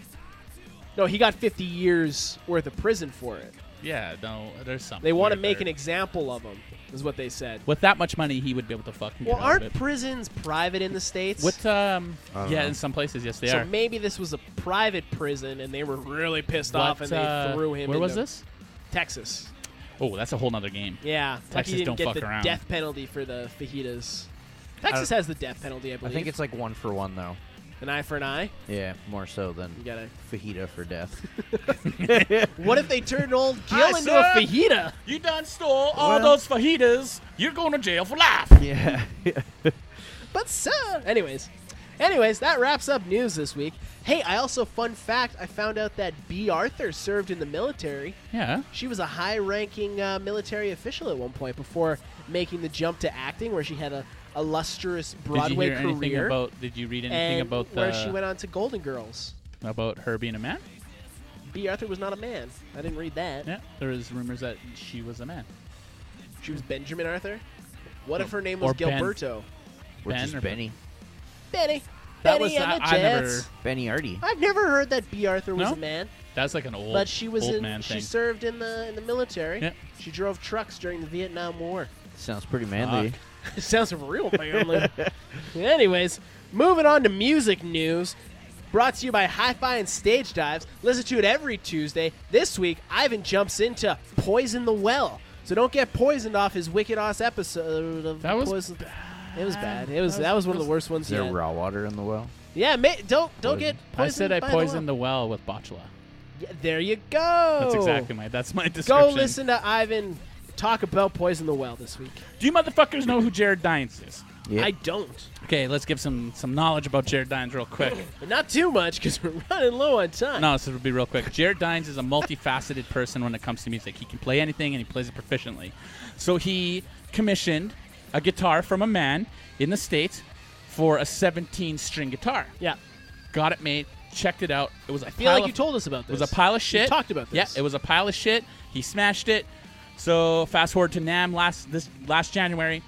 No, he got 50 years worth of prison for it. Yeah, no, there's something. They want to weird make there. an example of him, is what they said. With that much money, he would be able to fucking Well, get out of aren't it. prisons private in the States? With, don't yeah, know. in some places, yes, they so are. maybe this was a private prison, and they were really pissed off, and they threw him Where was into this? Texas. Oh, that's a whole nother game. Yeah, Texas Lucky didn't don't get fuck the around. death penalty for the fajitas. Texas has the death penalty, I I believe. think it's like 1 for 1 though. an eye for an eye. Yeah, more so than You gotta. fajita for death. What if they turned old Gil into a fajita? You done stole all Well- those fajitas. You're going to jail for life. Yeah. But sir. Anyways, that wraps up news this week. Hey, I also, fun fact, I found out that B. Arthur served in the military. Yeah. She was a high-ranking military official at one point before making the jump to acting, where she had a illustrious Broadway did you hear career. anything about? Did you read anything and about where she went on to Golden Girls. about her being a man? B. Arthur was not a man. I didn't read that. Yeah. There is rumors that she was a man. She was Benjamin Arthur. What if her name was Or Ben. Gilberto? Or Ben just or- Benny. Benny. That Benny was and the I never. Jets. Benny Artie. I've never heard that B. Arthur was No? a man, That's like an old. but she was old in. man She thing. served in the military. Yeah. She drove trucks during the Vietnam War. Sounds pretty manly. It sounds real family. Anyways, moving on to music news. Brought to you by Hi-Fi and Stage Dives. Listen to it every Tuesday. This week, Ivan jumps into Poison the Well. So don't get poisoned off his wicked ass episode of That was Poison. bad. It was bad. That was one of the worst ones Is there yet. raw water in the well? Yeah, don't get poisoned. I said I by poisoned the the well with botula. Yeah, there you go. That's exactly that's my Go description. listen to Ivan talk about Poison the Well this week. Do you motherfuckers know who Jared Dines is? Yeah. I don't. Okay, let's give some knowledge about Jared Dines real quick. But not too much because we're running low on time. No, this will be real quick. Jared Dines is a multifaceted person when it comes to music. He can play anything, and he plays it proficiently. So he commissioned a guitar from a man in the States for a 17-string guitar. Yeah. Got it made, checked it out. It was a I feel pile like of, you told us about It this. was a pile of shit. We talked about this. Yeah, it was a pile of shit. He smashed it. So fast forward to NAMM last January.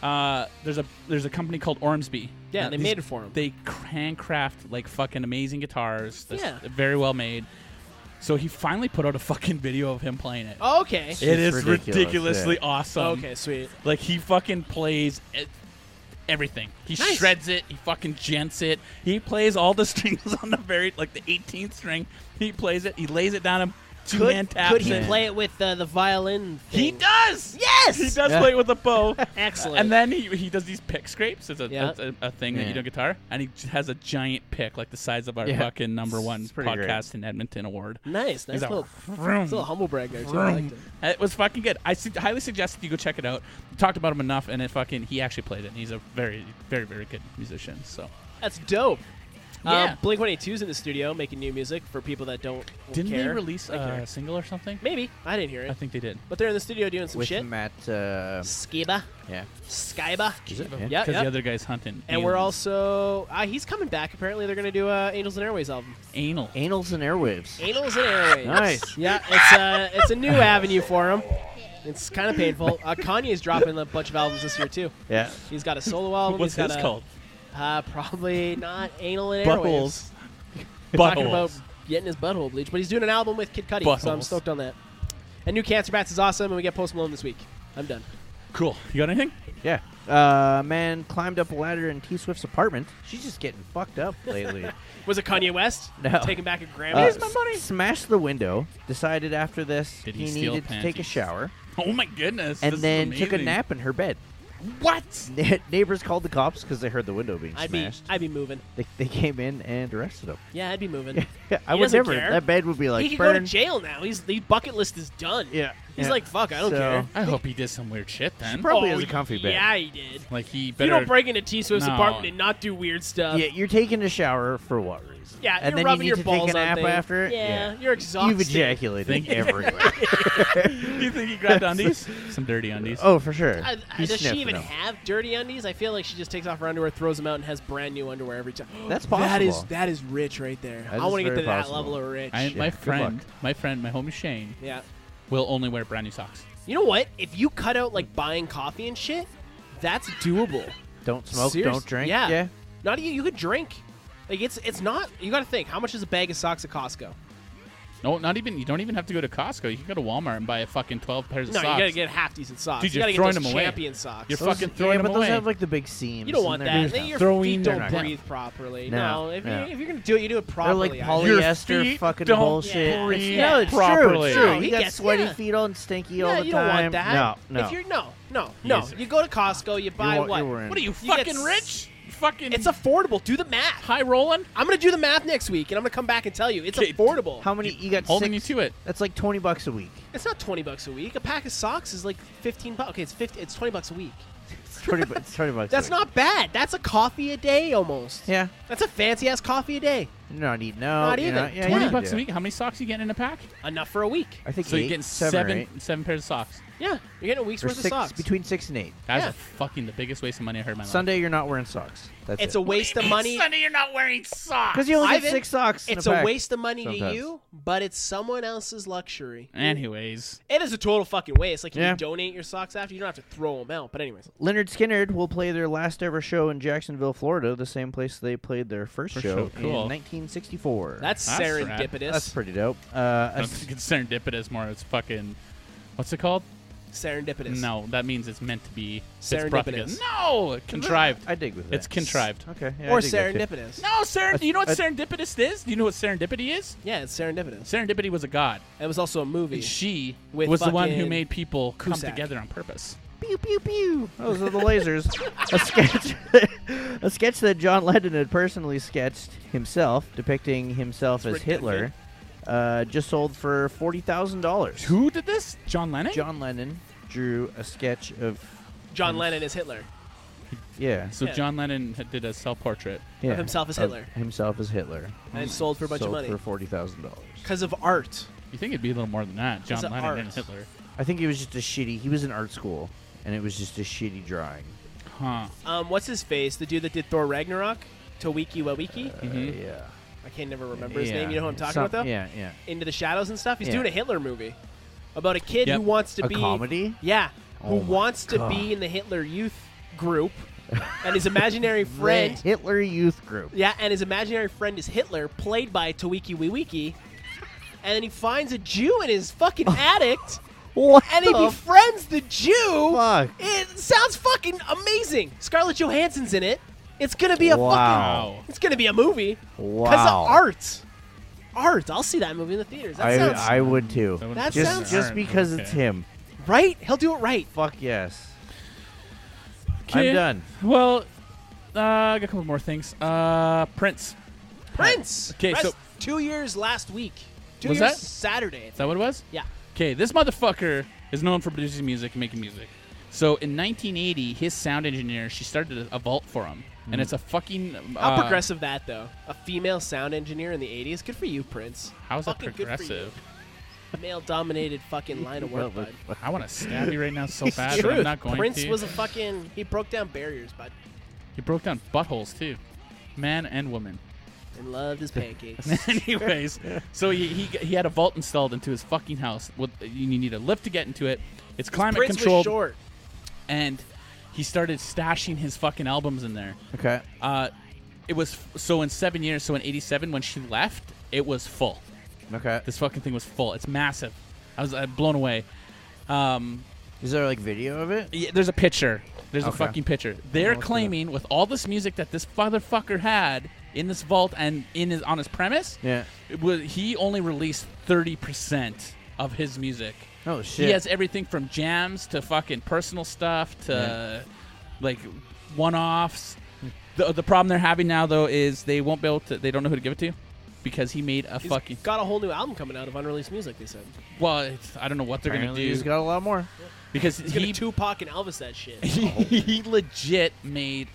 There's a company called Ormsby. Yeah, they made it for him. They handcraft like fucking amazing guitars. That's Yeah. very well made. So he finally put out a fucking video of him playing it. Oh, okay. It is ridiculous, ridiculously yeah. awesome. Okay, sweet. Like he fucking plays everything. He Nice. shreds it. He fucking gents it. He plays all the strings on the the 18th string. He plays it. He lays it down and two-hand taps Could he it. play it with the violin thing? He does. Yes! He does Yeah. play it with a bow. Excellent. And then he does these pick scrapes. It's Yeah. a thing that you Yeah. do on guitar. And he has a giant pick like the size of our Yeah. fucking #1 It's pretty podcast in Edmonton award. nice He's a little humble brag there, too. I liked it. It was fucking good. I highly suggest you go check it out. We talked about him enough, and he actually played it. And he's a very, very, very good musician. So That's dope. Yeah. Blink-182's in the studio making new music for people that don't didn't care. they release I care. a single or something? Maybe. I didn't hear I it. think they did. But they're in the studio doing some With shit. Matt. Skiba. Yeah. Skyba. Is it? Yeah, Because yeah. the other guy's hunting. And we're aliens. also... he's coming back. Apparently, they're going to do a Angels and Airways album. anal. Anals and airwaves. Anals and Airways. Nice. Yeah, it's a new avenue for him. It's kind of painful. Kanye's dropping a bunch of albums this year, too. Yeah. He's got a solo album. What's he's got his called? Probably not Anal and Buttholes. Airwaves. Talking about Buttholes. getting his butthole bleached. But he's doing an album with Kid Cudi, so I'm Buttholes. stoked on that. And New Cancer Bats is awesome, and we get Post Malone this week. I'm done. Cool. You got anything? Yeah. Man climbed up a ladder in T Swift's apartment. She's just getting fucked up lately. Was it Kanye West? No. Taking back a Grammy? Smashed the window. Decided after this Did he he steal needed to take a panties? shower. Oh my goodness. And this then is took a amazing. nap in her bed. What? Neighbors called the cops because they heard the window being I'd smashed. be moving. They came in and arrested him. Yeah, I'd be moving. I He would doesn't never. care. That bed would be like He could go to burned. jail now. The bucket list is done. Yeah. He's yeah. like, fuck, I don't So- care. I hope he did some weird shit then. Probably has a comfy bed. Yeah, he did. Like he You better. don't break into T Swift's No. apartment and not do weird stuff. Yeah, you're taking a shower for what reason? Yeah, and you're then rubbing you need your to balls take a on nap things. after. Yeah, you're exhausted. You've ejaculated everywhere. You think he grabbed undies? Some dirty undies. Oh, for sure. He's Does she sniffing even them. have dirty undies? I feel like she just takes off her underwear, throws them out, and has brand new underwear every time. That's That is possible. rich right there. That I is want to get to very that possible. level of rich. My good luck. friend, my homie Shane, Yeah. will only wear brand new socks. You know what? If you cut out like buying coffee and shit, that's doable. Don't smoke, Serious- don't drink. Yeah. Not you. You could drink. Like it's not. You got to think. How much is a bag of socks at Costco? No, not even. You don't even have to go to Costco. You can go to Walmart and buy a fucking 12 pairs of No, socks. you gotta get half decent socks. Dude, you you're gotta throwing get those them away. champion socks. You're fucking throwing them but away. those have like the big seams. You don't want and that. they're Then your throwing feet don't them down. breathe properly. No, If no. you're gonna do it, you do it They're properly. like I think. polyester feet fucking don't bullshit. breathe No, it's properly. true. No, You he got gets- sweaty yeah. feet all and stinky Yeah, all the you time. don't want that. No. If you're no. Yes, sir. You go to Costco, you buy You're what? wearing- What are you, You get fucking rich? Fucking It's affordable. Do the math. high rolling? I'm gonna do the math next week, and I'm gonna come back and tell you it's Okay, affordable. How many? You got Holding 6? you to it. That's like $20 a week. It's not $20 a week. A pack of socks is like $15. Okay, it's $20 a week. It's $20 That's a week. not bad. That's a coffee a day almost. Yeah. That's a fancy ass coffee a day. Not even. Not you even. know, yeah, 20 yeah. bucks a week? How many socks are you getting in a pack? Enough for a week. I think So you're eight, getting seven or eight. seven pairs of socks. Yeah, you're getting a week's Or worth of 6, socks. between 6 and 8. That's Yeah. fucking the biggest waste of money I heard in my life. Sunday, you're not wearing socks. That's It's it. a waste of money. Sunday, you're not wearing socks. Because you only get Ivan, 6 socks. in It's a a pack. waste of money to Sometimes. you, but it's someone else's luxury. Anyways. It is a total fucking waste. Like, if Yeah. you donate your socks after, you don't have to throw them out. But anyways. Leonard Skinner will play their last ever show in Jacksonville, Florida, the same place they played their first First show show, cool. in 1964. That's That's serendipitous. That's pretty dope. I don't think it's serendipitous more. It's fucking. What's it called? Serendipitous. No, that means it's meant to be. it's Serendipitous. brought together. No! Contrived. I dig with that. It's contrived. Okay. Yeah, Or I dig that too. serendipitous. No, do you know what I- serendipitous is? Do you know what serendipity is? Yeah, it's serendipitous. Serendipity was a god. It was also a movie. She With was the one who fucking made people come Cusack. together on purpose. Pew pew pew. Those are the lasers. a sketch, a sketch that John Lennon had personally sketched himself, depicting himself as pretty good, Hitler, just sold for $40,000. Who did this? John Lennon? John Lennon drew a sketch of John Lennon is Hitler. yeah, So Yeah. John Lennon did a self-portrait. yeah himself as of Hitler. Himself as Hitler. And it sold for a bunch of Sold money. for $40,000. Because of art. You think it'd be a little more than that? John It's an Lennon art. and Hitler. I think it was just a shitty. He was in art school, and it was just a shitty drawing. Huh. What's his face? The dude that did Thor Ragnarok? Tawiki Wawiki? Mhm. Yeah. I can't never remember his Yeah. name. You know who I'm talking Some- about, though? Yeah, yeah. Into the Shadows and stuff. He's Yeah. doing a Hitler movie about a kid Yep. who wants to A be comedy? Yeah, who Oh my wants to God. be in the Hitler Youth group, and his imaginary The friend. Hitler Youth Group. Yeah, and his imaginary friend is Hitler, played by Tawiki Wiwiki. And then he finds a Jew in his fucking attic, What and he the befriends the Jew. fuck? It sounds fucking amazing. Scarlett Johansson's in it. It's gonna be a Wow. fucking. It's gonna be a movie. Wow. Because of art. Art. I'll see that movie in the theaters. That sounds I would too. That would That be sounds- Just alright, because okay. it's him. right. He'll do it right. Fuck yes. Okay. I'm done. Well, I got a couple more things. Prince. Prince. Okay, Rest so- 2 years last week. 2 Was years that? Saturday. Is that what it was? Yeah. Okay, this motherfucker is known for producing music and making music. So in 1980, his sound engineer, she started a vault for him. And it's a fucking... How progressive that though? A female sound engineer in the 80s. Good for you, Prince. How's that Fucking good for progressive? Male-dominated fucking line of work, bud. I want to stab you right now so It's bad, but truth. I'm not going Prince to. was a fucking. He broke down barriers, bud, He broke down buttholes, too. Man and woman. and loved his pancakes. Anyways, so he had a vault installed into his fucking house. You need a lift to get into it. It's climate Prince controlled. was short. And he started stashing his fucking albums in there. Okay. It was so in 7 years. So in '87, when she left, it was full. Okay. This fucking thing was full. It's massive. I was blown away. Is there like video of it? Yeah, there's a picture. There's a Okay. fucking picture. They're look it claiming with all this music that this motherfucker had in this vault and on his premise, Yeah. he only released 30% of his music. Oh shit. He has everything from jams to fucking personal stuff to like one-offs. The problem they're having now though is they won't be able to. They don't know who to give it to because he made a He's fucking. got a whole new album coming out of unreleased music. They said Well, I don't know what they're gonna Apparently do He's got a lot more. because he's gonna Tupac and Elvis that shit. he legit made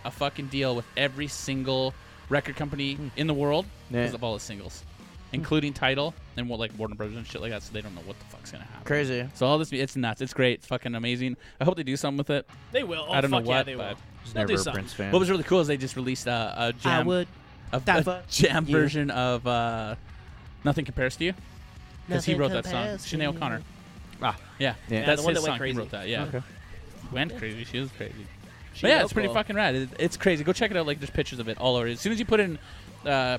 a fucking deal with every single record company in the world because Yeah. of all his singles, including Tidal and like Warner Brothers and shit like that. So they don't know what the fuck's gonna happen. Crazy. So all this, it's nuts. It's great. It's fucking amazing. I hope they do something with it. They will. Oh, I don't know fuck yeah, what, they but will. Just They'll never do a something. Prince fan. What was really cool is they just released a jam, I would. a die for jam you. version of "Nothing Compares to You" because he Nothing wrote that song. compares to Sinead you. O'Connor. Ah. Yeah, Yeah. that's the one his that went song. crazy. He wrote that. Yeah, Okay. went crazy. She was crazy. She But yeah, it's local. pretty fucking rad. It's crazy. Go check it out. Like there's pictures of it all over. As soon as you put in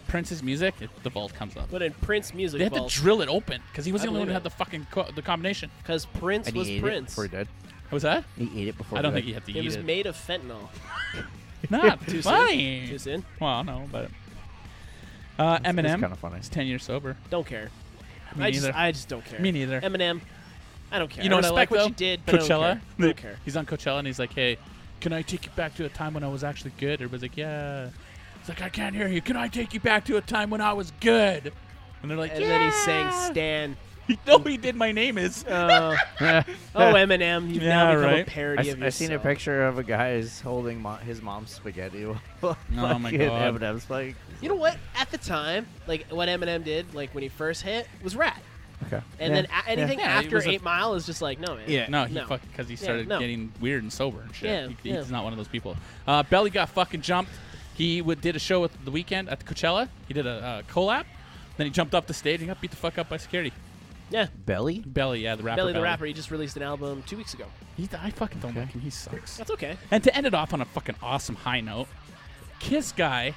Prince's music, the vault comes up. But in Prince music They had to vault, drill it open because he was I the only one who believe had the fucking the combination. because Prince And was he ate it Prince. before he died. What was that? He ate it before I don't he think he died. had to It eat was it. made of fentanyl. Not Too funny. Too soon? Well, no, but It's Eminem kind of funny. is 10 years sober. Don't care. Me I neither. just don't care. Me neither. Eminem, I don't care. You know I what I respect like, what though? you did, but Coachella. I don't care. He's on Coachella and he's like, "Hey, can I take you back to a time when I was actually good?" Everybody's like, "Yeah." He's like, "I can't hear you. Can I take you back to a time when I was good?" And they're like, And "Yeah." then he sang Stan. No, he did. My name is. Oh, Eminem, you've now Yeah, become right. a parody of I seen a yourself. picture of a guy who's holding his mom's spaghetti. Oh my God. Eminem's like, You know what? At the time, like what Eminem did, like when he first hit, was rad. okay. And then anything Yeah, it after was a- 8 Mile is just like, no, man. Yeah. No, he No. because he started no. getting weird and sober and shit. Yeah, yeah. He's not one of those people. Belly got fucking jumped. He did a show with The Weeknd at the Coachella. He did a collab. Then he jumped off the stage and got beat the fuck up by security. Yeah. Belly? Belly, yeah, the rapper. Belly the rapper, he just released an album 2 weeks ago. I fucking don't like him. He sucks. That's okay. And to end it off on a fucking awesome high note, Kiss guy.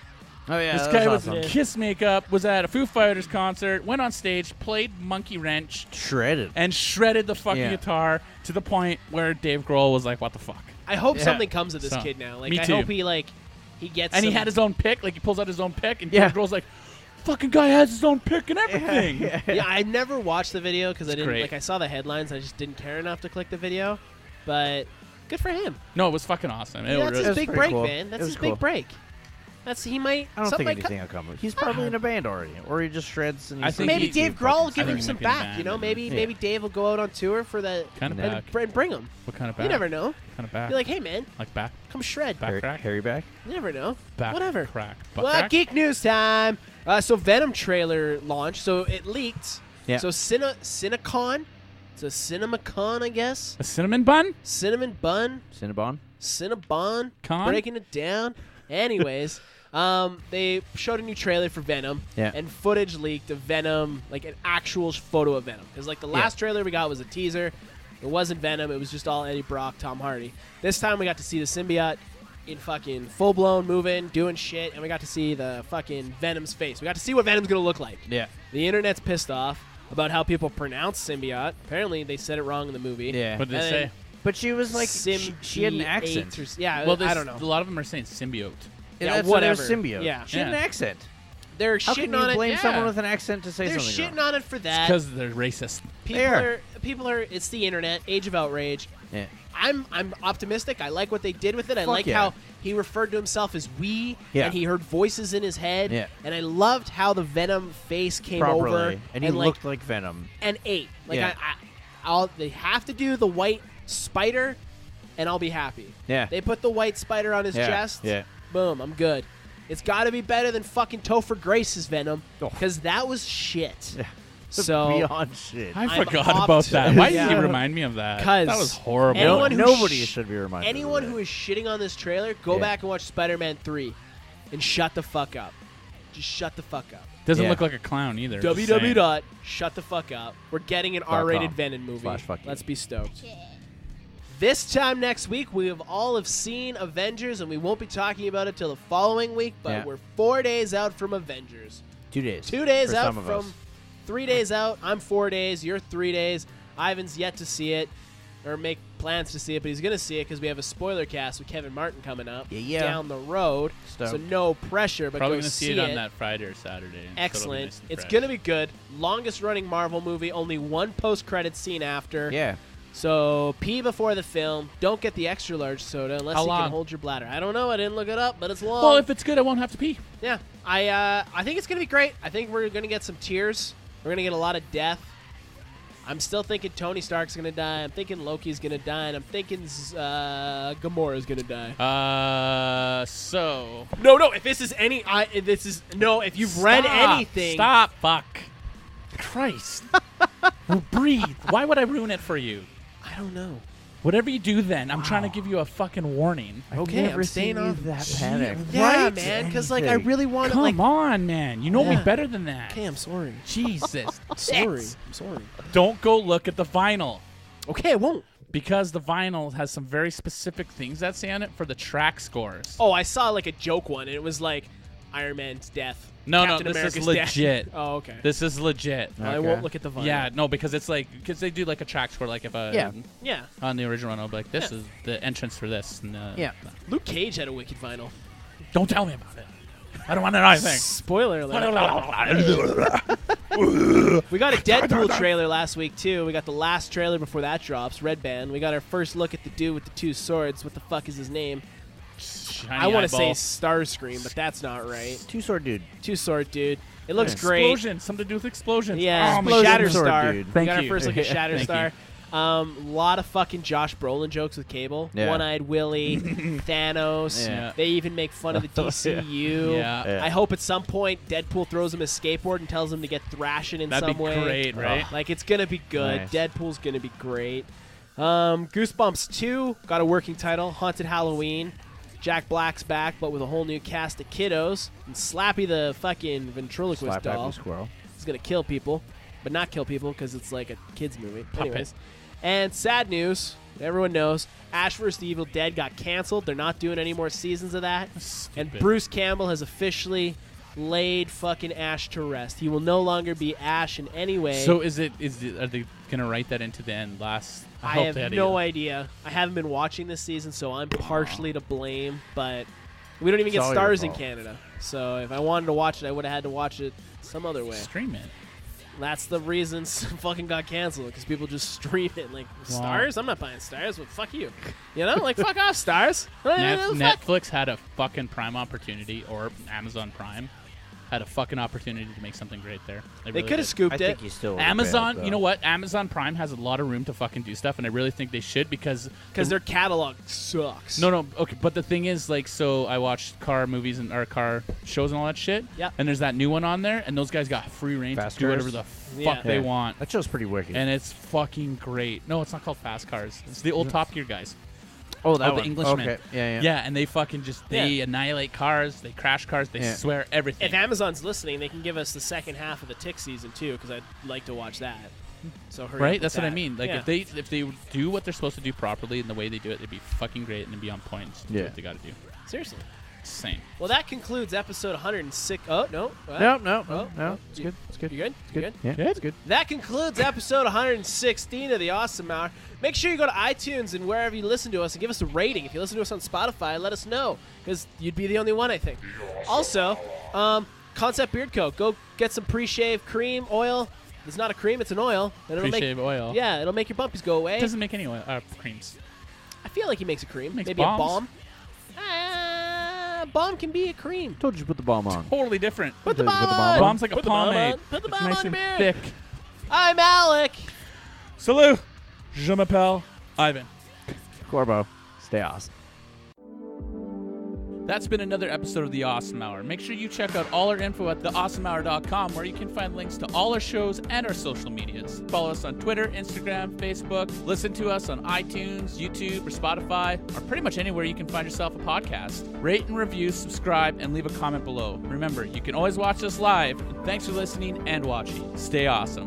Oh, yeah. This that guy was with awesome. Kiss makeup was at a Foo Fighters concert, went on stage, played Monkey Wrench, Shredded. and shredded the fucking Yeah. guitar to the point where Dave Grohl was like, "What the fuck?" I hope Yeah. something comes of this So, kid now. Like, me I too. hope he gets And he some- had his own pick. Like he pulls out his own pick, and Yeah. Dave Grohl's like, "Fucking guy has his own pick and everything." Yeah, I never watched the video because I didn't great. like. I saw the headlines. I just didn't care enough to click the video. But good for him. No, it was fucking awesome. Yeah, that's It his was big pretty break, cool. man. That's It his was big cool. break. He might. I don't something think might anything will come. He's probably in a band already, or he just shreds. And I he's think Maybe he- Dave Grohl will give I him think he some might be in a back. band, You know, and- maybe Yeah. maybe Dave will go out on tour for the Kind of and back. bring him. What kind of back? You never know. Kind of back. Be like, hey man, Like back. come shred. Back crack. Harry back. You never know. Back Whatever. crack. Butt Well, crack? geek news time. So Venom trailer launched. So it leaked. Yeah. So Cinecon. It's a CinemaCon, I guess. A cinnamon bun? Cinnamon bun. Cinnabon. Cinnabon. Con? Breaking it down. Anyways, they showed a new trailer for Venom. Yeah. And footage leaked of Venom, like an actual photo of Venom. Because like the last trailer we got was a teaser. It wasn't Venom. It was just all Eddie Brock, Tom Hardy. This time we got to see the symbiote in fucking full-blown moving, doing shit, and we got to see the fucking Venom's face. We got to see what Venom's going to look like. Yeah. The internet's pissed off about how people pronounce symbiote. Apparently, they said it wrong in the movie. Yeah. What did they And say? then But she was like, she had an Symbiate accent. or yeah, Well, I don't know. A lot of them are saying symbiote. Yeah, That's what it was, whatever. symbiote. Yeah. She had an Yeah. accent. They're How shitting can on you it. blame yeah. someone with an accent to say They're something shitting wrong? on it for that. Because they're racist. They are. People are. It's the internet, age of outrage. Yeah. I'm optimistic. I like what they did with it. I Fuck like yeah. how he referred to himself as we, Yeah. and he heard voices in his head. Yeah. And I loved how the Venom face came Properly. over And he like looked like Venom. and ate. Like Yeah. they have to do the white spider, and I'll be happy. Yeah. They put the white spider on his Yeah. chest. Yeah. Boom, I'm good. It's got to be better than fucking Topher Grace's Venom, Oh. because that was shit. Yeah. So Beyond shit. I I'm forgot hopped. about that. Why did Yeah. you remind me of that? 'Cause That was horrible. anyone who Nobody sh- should be reminded. anyone of who that. is shitting on this trailer, go Yeah. back and watch Spider-Man 3 and shut the fuck up. Just shut the fuck up. Doesn't Yeah. look like a clown either. just saying. www. Shut the fuck up. We're getting an R-rated .com. Venom movie. / fuck you. Let's be stoked. This time next week, we have all have seen Avengers, and we won't be talking about it till the following week, but Yeah. we're 4 days out from Avengers. 2 days. 2 days for out some of from us. 3 days out. I'm 4 days. You're 3 days. Ivan's yet to see it or make plans to see it, but he's going to see it because we have a spoiler cast with Kevin Martin coming up Yeah. down the road. Stoked. So no pressure, but Probably go going to see it on that Friday or Saturday. So it'll be Excellent. nice and It's fresh. going to be good. Longest running Marvel movie. Only one post-credit scene after. Yeah. So pee before the film. Don't get the extra large soda unless How you long? can hold your bladder. I don't know. I didn't look it up, but it's long. Well, if it's good, I won't have to pee. Yeah, I think it's gonna be great. I think we're gonna get some tears. We're gonna get a lot of death. I'm still thinking Tony Stark's gonna die. I'm thinking Loki's gonna die, and I'm thinking Gamora's gonna die. So. No. If this is any, If you've read anything, Stop. Fuck. Christ. Well, breathe. Why would I ruin it for you? I don't know. Whatever you do then, I'm trying to give you a fucking warning. Okay, Never I'm seen staying you on. that panic. Yeah, Right? man, because like I Anything. really want to. Come Like, on, man. You know me Yeah. better than that. okay, I'm sorry. Jesus. Sorry. I'm sorry. Don't go look at the vinyl. Okay, I won't. Because the vinyl has some very specific things that say on it for the track scores. Oh, I saw like a joke one, and it was like Iron Man's death. No, Captain this America's is legit. Death. Oh, okay. This is legit. I won't look at the vinyl. Yeah, no, because it's like they do like a track score, like if Yeah. on the original one, I'll be like, this is the entrance for this. And, Luke Cage had a wicked vinyl. Don't tell me about it. I don't want to know anything. Spoiler alert. We got a Deadpool trailer last week, too. We got the last trailer before that drops, Red Band. We got our first look at the dude with the 2 swords. What the fuck is his name? I want to say Starscream, but that's not right. 2-sword dude. 2-sword dude. It looks great. Explosion. Something to do with explosions. Yeah, Explosion Shatterstar. dude. We Thank got our you. first look at Thank Shatterstar. A lot of fucking Josh Brolin jokes with Cable. Yeah. One-Eyed Willie, Thanos. Yeah. They even make fun of the DCU. Yeah. I hope at some point Deadpool throws him a skateboard and tells him to get thrashing in That'd some be way. great, right? Like, it's going to be good. Nice. Deadpool's going to be great. Goosebumps 2 got a working title, Haunted Halloween. Jack Black's back, but with a whole new cast of kiddos. And Slappy the fucking ventriloquist Slap doll. Happy Squirrel. He's going to kill people, but not kill people because it's like a kid's movie. Puppet. Anyways. And sad news, everyone knows, Ash vs. the Evil Dead got canceled. They're not doing any more seasons of that. And Bruce Campbell has officially laid fucking Ash to rest. He will no longer be Ash in any way. So are they gonna write that into the end? I have no idea. I haven't been watching this season, so I'm partially to blame. But we don't even It's get all your stars in fault. Canada. So if I wanted to watch it, I would have had to watch it some other way. Stream it. That's the reason fucking got canceled, because people just stream it. Like, stars? I'm not buying stars. Well, fuck you. You know? Like, fuck off, stars. Fuck. Netflix had a fucking Prime opportunity, or Amazon Prime had a fucking opportunity to make something great there. They really could have did. scooped I it. think you still Amazon, failed, you know though. what? Amazon Prime has a lot of room to fucking do stuff, and I really think they should because Their catalog sucks. No, okay, but the thing is, like, so I watched car movies and or car shows and all that shit. Yeah. And there's that new one on there, and those guys got free reign Fast to do whatever Cars? the Yeah. fuck they want, That show's pretty wicked. and it's fucking great. No, it's not called Fast Cars. It's the old Top Gear guys. oh, the one. Englishman. Okay. Yeah. Yeah, and they fucking just they annihilate cars, they crash cars, they Yeah. swear everything. If Amazon's listening, they can give us the second half of the Tick season, too, because I'd like to watch that. So hurry up Right, with that's what I that. mean. Like Yeah. if they do what they're supposed to do properly and the way they do it, they'd be fucking great and it'd be on point. And do Yeah. what they got to do. Seriously. Same. Well, that concludes episode 106. Oh, no. What? No. Oh, It's good. It's good. You good? It's You good. good? Yeah, it's good. That concludes episode 116 of the Awesome Hour. Make sure you go to iTunes and wherever you listen to us and give us a rating. If you listen to us on Spotify, let us know, because you'd be the only one, I think. Also, Concept Beard Co. Go get some pre-shave cream, oil. It's not a cream, it's an oil. And it'll Pre-shave oil. Yeah, it'll make your bumpies go away. It doesn't make any oil, creams. I feel like he makes a cream. Makes Maybe bombs. a balm. Balm can be a cream. Told you to put the bomb on. Totally different. Put the Put the balm balm on. on. Bomb's like a Put the balm pomade. on. Put the It's balm nice on and your thick. beard. I'm Alec. Salut. Je m'appelle Ivan. Corbo, stay awesome. That's been another episode of The Awesome Hour. Make sure you check out all our info at theawesomehour.com, where you can find links to all our shows and our social medias. Follow us on Twitter, Instagram, Facebook. Listen to us on iTunes, YouTube, or Spotify, or pretty much anywhere you can find yourself a podcast. Rate and review, subscribe, and leave a comment below. Remember, you can always watch us live. And thanks for listening and watching. Stay awesome.